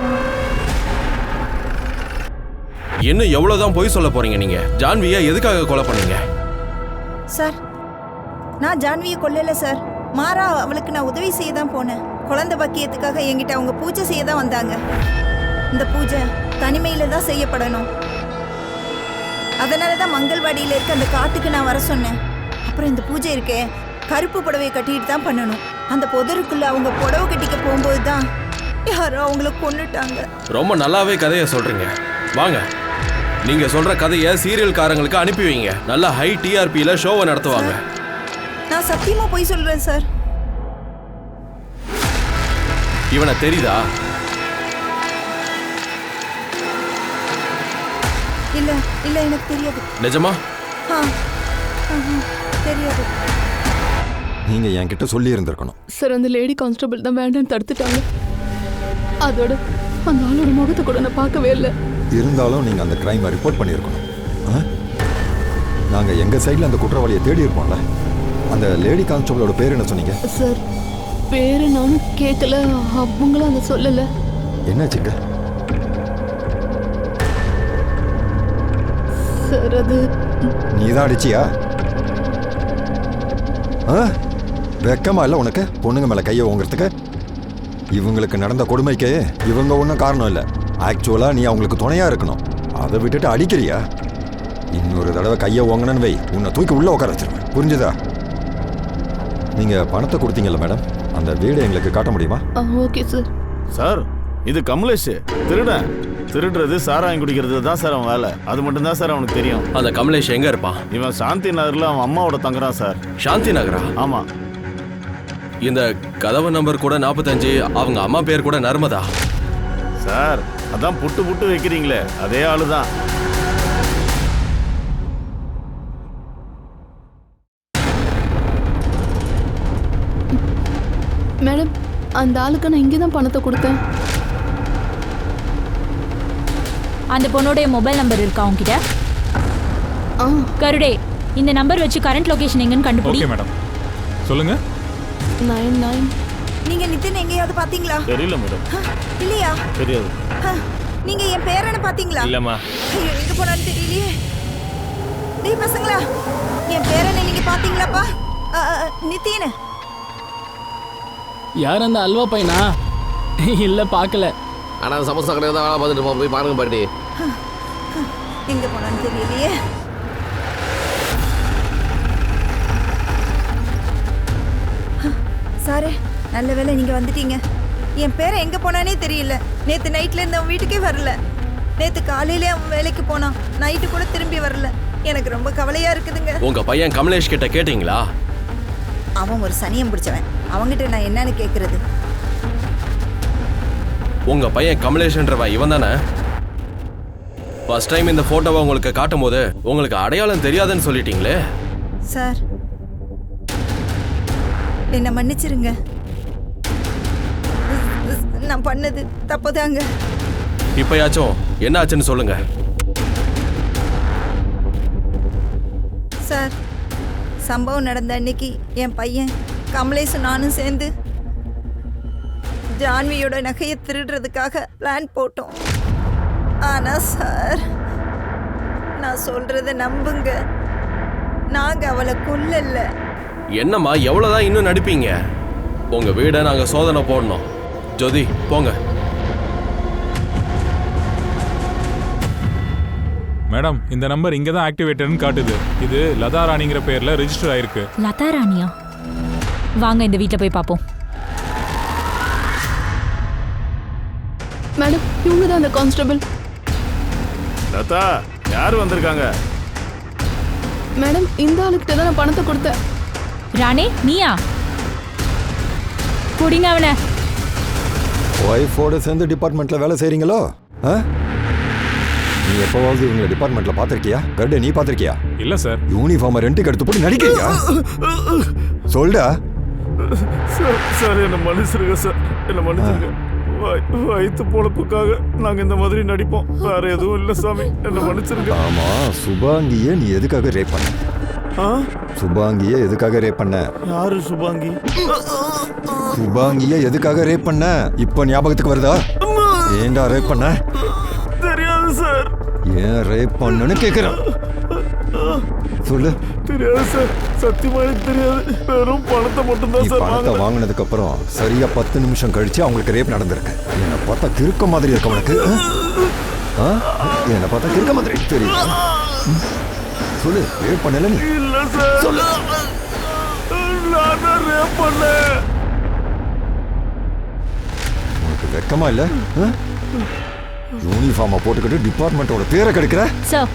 இன்னும் எவ்வளவுதான் பொய் சொல்ல போறீங்க நீங்க? ஜான்வியை எதுக்காக கொலை பண்ணீங்க? சார், நான் ஜான்வியை கொல்லல சார். மாறா அவளுக்கு நான் உதவி செய்ய தான் போனேன். குழந்தை பக்கியத்துக்காக என்கிட்ட அவங்க பூஜை செய்ய தான் வந்தாங்க. இந்த பூஜை தனிமையில தான் செய்யப்படணும். அதனால தான் மங்கள்வாடியில் இருக்க அந்த காட்டுக்கு நான் வர சொன்னேன். அப்புறம் இந்த பூஜை இருக்கே, கருப்பு புடவையை கட்டிட்டு தான் பண்ணணும். அந்த புதருக்குள்ள அவங்க புடவை கட்டிக்க போகும்போது தான் யாரோ அவங்கள கொன்னுட்டாங்க. ரொம்ப நல்லாவே கதையை சொல்றீங்க. வாங்க, நீங்க சொல்ற கதையை சீரியல் காரங்களுக்கு அனுப்பி வைங்க. நல்ல ஹை டிஆர்பியில ஷோவை நடத்துவாங்க. நான் சத்தியமா போய் சொல்றேன் சார். இவனை தெரியுதா? இல்ல இல்ல, எனக்கு தெரியாது. நிஜமா? தெரியாது. நீங்க என்கிட்ட சொல்லி இருந்திருக்கணும். சார், அந்த லேடி கான்ஸ்டபிள் தான் வேண்டான்னு தடுத்துட்டாங்க. அதோட அந்த ஆளோட முகத்தை கூட நான் பார்க்கவே இல்லை. இருந்தாலும் நீங்க அந்த கிரைமை ரிப்போர்ட் பண்ணியிருக்கணும். நாங்க எங்க சைட்ல அந்த குற்றவாளியை தேடி இருப்போம்ல. அந்த லேடி கான்ஸ்டபிளோட பேர் என்ன சொன்னீங்க? சார், பேரு நானும் கேட்கல, அவங்களும் அதை சொல்லல. என்னாச்சுங்க சார்? அது நீதான் அடிச்சியா? வெக்கமா இல்லை உனக்கு பொண்ணுங்க மேல கையை ஓங்குறதுக்கு? இவங்களுக்கு நடந்த கொடுமைக்கு இவங்க ஒன்றும் காரணம் இல்லை. ஆக்சுவலா நீ அவங்களுக்கு துணையா இருக்கணும். அதை விட்டுட்டு அடிக்கிறியா? இன்னொரு தடவை கையை ஓங்கணும்னு வை, உன்னை தூக்கி உள்ள உட்கார வச்சிருவேன். புரிஞ்சுதா? நீங்க பணத்தை கொடுத்தீங்கல்ல மேடம், அந்த வீடை எங்களுக்கு காட்ட முடியுமா? Okay sir. சார், இது கமலேஷ் திருடன். திருடுறது சாராயம் குடிக்கிறது தான் சார் அவன் வேலை. அது மட்டும் தான் சார் அவனுக்கு தெரியும். அந்த கமலேஷ் எங்க இருப்பான்? இவன் சாந்தி நகர்ல அவன் அம்மாவோட தங்குறான் சார். சாந்தி நகரா? ஆமா. இந்த கதவு நம்பர் கூட 45, அவங்க அம்மா பேர் கூட நர்மதா. சார், அதான் புட்டு புட்டு வைக்கிறீங்களே, அதே ஆளுதான். மேடம், அந்த ஆளுக்கு நான் இங்கே தான் பணத்தை கொடுத்தேன். அந்த பொண்ணோடைய மொபைல் நம்பர் இருக்கா உங்ககிட்ட? கருடே, இந்த நம்பர் வச்சு கரண்ட் லொகேஷன் எங்கன்னு கண்டுபிடி. ஓகே மேடம், சொல்லுங்க. 99. நீங்க நிதின் எங்கேயாவது பாத்தீங்களா? தெரியல மேடம். இல்லையா? தெரியாது. நீங்க என் பேரனை பாத்தீங்களா? இல்லம்மா. ஐயோ, எங்க போனான்னு தெரியலையே. டேய் பசங்களா, என் பேரனை நீங்க பாத்தீங்களாப்பா? நிதின். யார் அந்த அல்வா பையனா? இல்ல பார்க்கல. ஆனா சமோசா கடையில் தான் வேலை பார்த்துட்டு போய் பாருங்க பாட்டி. எங்க போனான்னு தெரியலையே. சாரே, நல்ல வேளை நீங்க வந்துட்டீங்க. என் பேரை எங்க போனானே தெரியல. நேத்து நைட்ல இருந்து அவன் வீட்டுக்கே வரல. நேத்து காலையிலே அவன் வேலைக்கு போனான். நைட்டு கூட திரும்பி வரல. எனக்கு ரொம்ப கவலையா இருக்குதுங்க. உங்க பையன் கமலேஷ் கிட்ட கேட்டீங்களா? அவன் ஒரு சனியம் பிடிச்சவன். அவங்கிட்ட நான் என்னன்னு கேக்குறது? உங்க பையன் கமலேஷ்ன்றவன் இவன் தானே? ஃபர்ஸ்ட் டைம் இந்த போட்டோவை உங்களுக்கு காட்டும் போது உங்களுக்கு அடையாளம் தெரியாதுன்னு சொல்லிட்டீங்களே. சார் என்னை மன்னிச்சிருங்க. நான் பண்ணது தப்புதாங்க. இப்பயாச்சும் என்ன ஆச்சுன்னு சொல்லுங்க. சார் சம்பவம் நடந்த அன்னைக்கு என் பையன் கமலேஷும் நானும் சேர்ந்து ஜான்வியோட நகையை திருடுறதுக்காக பிளான் போட்டோம். ஆனால் சார் நான் சொல்றத நம்புங்க, நாங்கள் அவளை கொல்லல. என்னம்மா எவ்வளோதான் இன்னும் நடிப்பீங்க? உங்க வீடை நாங்கள் சோதனை போடணும். ஜோதி போங்க. மேடம், இந்த நம்பர் இங்கே தான் ஆக்டிவேட்டட்னு காட்டுது. இது லதா ராணிங்கிற பேர்ல ரெஜிஸ்டர் ஆயிருக்கு. லதா ராணியா? வாங்க இந்த வீட்டில் போய் பார்ப்போம். மேடம், இவங்க தான் அந்த கான்ஸ்டபிள். லதா, யார் வந்திருக்காங்க? மேடம், இந்த ஆளுக்கிட்ட தான் நான் பணத்தை கொடுத்தேன். ராணே, நீயா? குடிங்க அவனை. ஒய்ஃபோட சேர்ந்து டிபார்ட்மெண்ட்ல வேலை செய்றீங்களோ? நீ எப்பவாவது இவங்க டிபார்ட்மெண்ட்ல பாத்திருக்கியா? கர்டு, நீ பாத்திருக்கியா? இல்ல சார். யூனிஃபார்ம் ரெண்டுக்கு எடுத்து போட்டு நடிக்கிறியா? சொல்டா. சார் என்ன மன்னிச்சிருங்க சார், என்ன மன்னிச்சிருங்க. வயிற்று பொழப்புக்காக நாங்க இந்த மாதிரி நடிப்போம், வேற எதுவும் இல்ல சாமி, என்ன மன்னிச்சிருங்க. ஆமா, சுபாங்கியை நீ எதுக்காக ரேப் பண்ண? சுபாங்கியை எதுக்காக ரேப் பண்ண? யாரு சுபாங்கி? சுபாங்கியை எதுக்காக ரேப் பண்ண? இப்ப ஞாபகத்துக்கு வருதா? ஏன்டா ரேப் பண்ண? தெரியாது சார். ஏன் ரேப் பண்ணன்னு கேக்குறேன், சொல்லு. தெரியாது சார், சத்தியமா எனக்கு தெரியாது. வெறும் பணத்தை மட்டும் தான் சார். பணத்தை வாங்கினதுக்கு அப்புறம் சரியா 10 நிமிஷம் கழிச்சு அவங்களுக்கு ரேப் நடந்திருக்கு. என்னை பார்த்தா கிறுக்க மாதிரி இருக்க உனக்கு? என்னை பார்த்தா கிறுக்க மாதிரி தெரியும். சொல்லு, ரேப் பண்ணல நீ? இல்ல சார், சொல்லு. நான் தான் ரேப் பண்ணேன். உனக்கு வெக்கமா இல்ல? யூனிஃபார்மை போட்டுக்கிட்டு டிபார்ட்மெண்டோட பேரை கெடுக்கிற? சார்,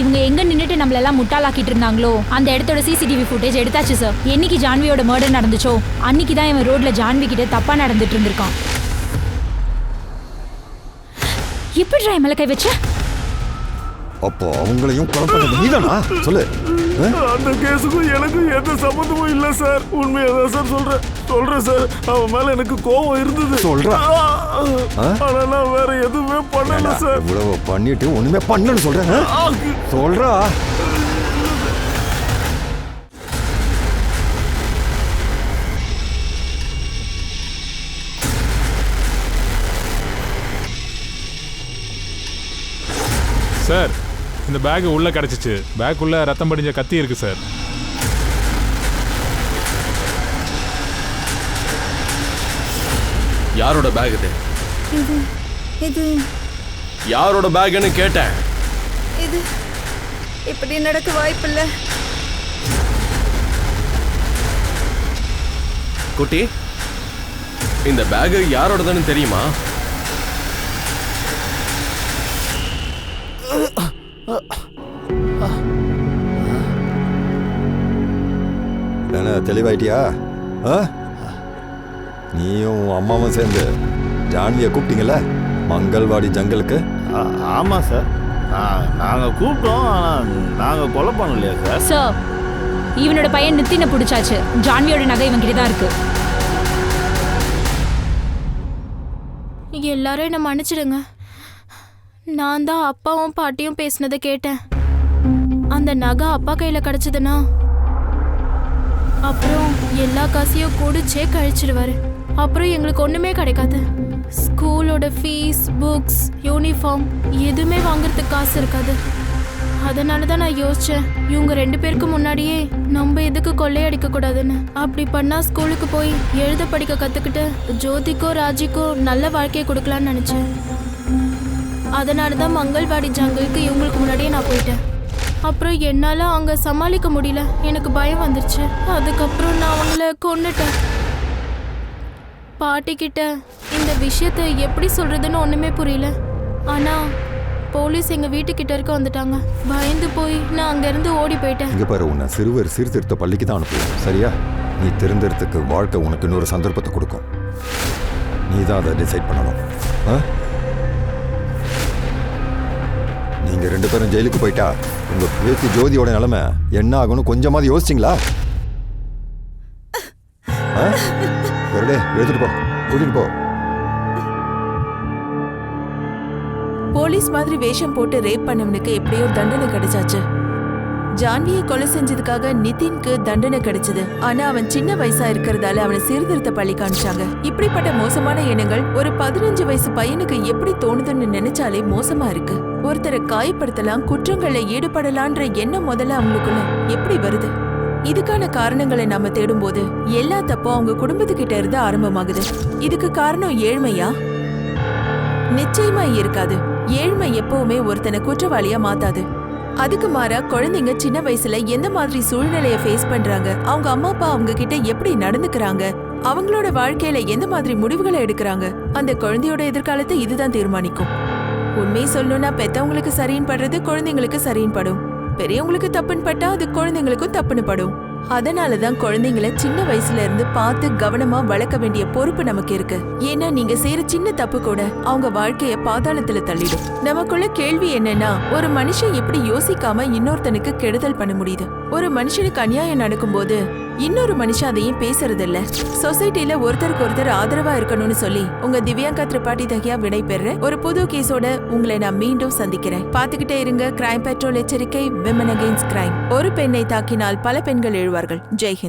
இவங்க எங்க நின்னுட்டு நம்மள எல்லாம் முட்டாளாக்கிட்டு இருந்தாங்களோ அந்த இடத்தோட சிசிடிவி ஃபுட்டேஜ் எடுத்தாச்சு சார். என்னைக்கு ஜான்வியோட மர்டர் நடந்துச்சோ அன்னைக்கு தான் இவன் ரோட்ல ஜான்வி கிட்ட தப்பா நடந்துட்டு இருந்திருக்கான். எப்படி மேல கை வச்ச? அப்போ அவங்களையும் கொலை பண்ணது நீதானா? சொல்லு. அந்த கேஸுக்கும் எனக்கு எந்த சம்பந்தமும் இல்ல சார். உண்மையா தான் சார் சொல்றேன் சார். அவன் மேல எனக்கு கோபம் இருந்தது. சொல்றேன். ஆனா நான் வேற எதுவுமே பண்ணல சார். இவ்வளவு பண்ணிட்டு ஒண்ணுமே பண்ணலன்னு சொல்றேன். சொல்றா. சார், இந்த பேக் உள்ள கிடைச்சிச்சு. பேக் உள்ள ரத்தம் படிஞ்ச கத்தி இருக்கு சார். யாரோட பேக் இது? இது யாரோட பேக்னு கேட்டேன். இது இப்படி நடக்க வாய்ப்பில்லை. குட்டி, இந்த பேக் யாரோடதுன்னு தெரியுமா? என்ன தெளிவாயிட்டியா? நீயும் அம்மாவும் சேர்ந்து ஜான்வியை கூப்பிட்டீங்கல்ல மங்கள்வாடி ஜங்கலுக்கு? ஆமா சார், நாங்க கூப்பிட்டோம், ஆனா நாங்க கொலை பண்ணலையா சார்? சார், இவனோட பையன் நித்தினை பிடிச்சாச்சு. ஜான்வியோட நகை இவன் கிட்ட தான் இருக்கு. எல்லாரும் என்ன மன்னிச்சிடுங்க. நான் தான் அப்பாவும் பாட்டியும் பேசினதை கேட்டேன். அந்த நகை அப்பா கையில கிடைச்சதுன்னா அப்புறம் எல்லா காசையும் கூடிச்சே கழிச்சிடுவாரு. அப்புறம் எங்களுக்கு ஒண்ணுமே கிடைக்காது. ஸ்கூலோட ஃபீஸ், புக்ஸ், யூனிஃபார்ம் எதுவுமே வாங்குறதுக்கு காசு இருக்காது. அதனால தான் நான் யோசிச்சேன், இவங்க 2 பேருக்கு முன்னாடியே நம்ம எதுக்கு கொள்ளையடிக்க கூடாதுன்னு. அப்படி பண்ணா ஸ்கூலுக்கு போய் எழுத படிக்க கத்துக்கிட்டு ஜோதிக்கோ ராஜிக்கோ நல்ல வாழ்க்கையை கொடுக்கலான்னு நினைச்சேன். அதனால தான் மங்கள்வாடி ஜங்கலுக்கு இவங்களுக்கு முன்னாடியே நான் போயிட்டேன். அப்புறம் என்னால் அங்கே சமாளிக்க முடியல, எனக்கு பயம் வந்துருச்சு. அதுக்கப்புறம் நான் அவங்கள கொன்னுட்டேன். பாட்டிக்கிட்ட இந்த விஷயத்தை எப்படி சொல்றதுன்னு ஒன்றுமே புரியல. ஆனால் போலீஸ் எங்கள் வீட்டுக்கிட்ட இருக்க வந்துட்டாங்க. பயந்து போய் நான் அங்கேருந்து ஓடி போயிட்டேன். இங்கே பாரு, உன்னை சிறுவர் சீர்திருத்த பள்ளிக்கு தான் அனுப்புவோம், சரியா? நீ திருந்துறதுக்கு வாழ்க்கை உனக்கு இன்னொரு சந்தர்ப்பத்தை கொடுக்கும். நீ தான் அதை டிசைட் பண்ணணும். நீங்க 2 பேரும் ஜெயிலுக்கு போயிட்டா உங்க பேத்தி ஜோதியோட நிலைமை என்ன ஆகும்னு கொஞ்சமாவது யோசிச்சிங்களா? கருடே, எடுத்துட்டு போ, கூட்டிட்டு போ. போலீஸ் மாதிரி வேஷம் போட்டு ரேப் பண்ணவனுக்கு எப்படியோ தண்டனை கிடைச்சாச்சு. ஜான்வியை கொலை செஞ்சதுக்காக நிதின்க்கு தண்டனை கிடைச்சது. ஆனா அவன் சின்ன வயசா இருக்கிறதால அவனை சீர்திருத்த பள்ளி காமிச்சாங்க. இப்படிப்பட்ட மோசமான எண்ணங்கள் ஒரு 15 வயசு பையனுக்கு எப்படி தோணுதுன்னு நினைச்சாலே மோசமா இருக்கு. ஒருத்தரை காயப்படுத்தலாம், குற்றங்களை ஈடுபடலான்ற எண்ணம் முதல்ல அவங்களுக்குள்ள எப்படி வருது? இதுக்கான காரணங்களை நாம தேடும்போது எல்லா தப்பும் அவங்க குடும்பத்துக்கிட்ட இருந்து ஆரம்பமாகுது. இதுக்கு காரணம் ஏழ்மையா? நிச்சயமா இருக்காது. ஏழ்மை எப்பவுமே ஒருத்தனை குற்றவாளியா மாத்தாது. அதுக்கு மாறா குழந்தைங்க சின்ன வயசுல எந்த மாதிரி சூழ்நிலைய ஃபேஸ் பண்றாங்க, அவங்க அம்மா அப்பா அவங்க கிட்ட எப்படி நடந்துக்கிறாங்க, அவங்களோட வாழ்க்கையில எந்த மாதிரி முடிவுகளை எடுக்கிறாங்க, அந்த குழந்தையோட எதிர்காலத்தை இதுதான் தீர்மானிக்கும். உண்மையை சொல்லணும்னா பெத்தவங்களுக்கு சரின்னு படுறது குழந்தைங்களுக்கு சரின்னு படும். பெரியவங்களுக்கு தப்புன்னு பட்டா அது குழந்தைங்களுக்கும் தப்புன்னு படும். அதனாலதான் குழந்தைங்களை சின்ன வயசுல இருந்து பார்த்து கவனமா வளர்க்க வேண்டிய பொறுப்பு நமக்கு இருக்கு. ஏன்னா நீங்க செய்யற சின்ன தப்பு கூட அவங்க வாழ்க்கைய பாதாளத்துல தள்ளிடும். நமக்குள்ள கேள்வி என்னன்னா, ஒரு மனுஷன் எப்படி யோசிக்காம இன்னொருத்தனுக்கு கெடுதல் பண்ண முடியுது? ஒரு மனுஷனுக்கு அநியாயம் நடக்கும்போது இன்னொரு மனுஷன் அதையும் பேசுறது இல்ல. சொசைட்டில ஒருத்தருக்கு ஒருத்தர் ஆதரவா இருக்கணும்னு சொல்லி உங்க திவ்யாங்கா திரிபாடி தஹியா விடை பெற ஒரு புது கேஸோட உங்களை நான் மீண்டும் சந்திக்கிறேன். பாத்துக்கிட்டே இருங்க கிரைம் பெட்ரோல் எச்சரிக்கை, விமன் அகெயின்ஸ்ட் கிரைம். ஒரு பெண்ணை தாக்கினால் பல பெண்கள் எழுவார்கள். ஜெய்ஹிந்த்.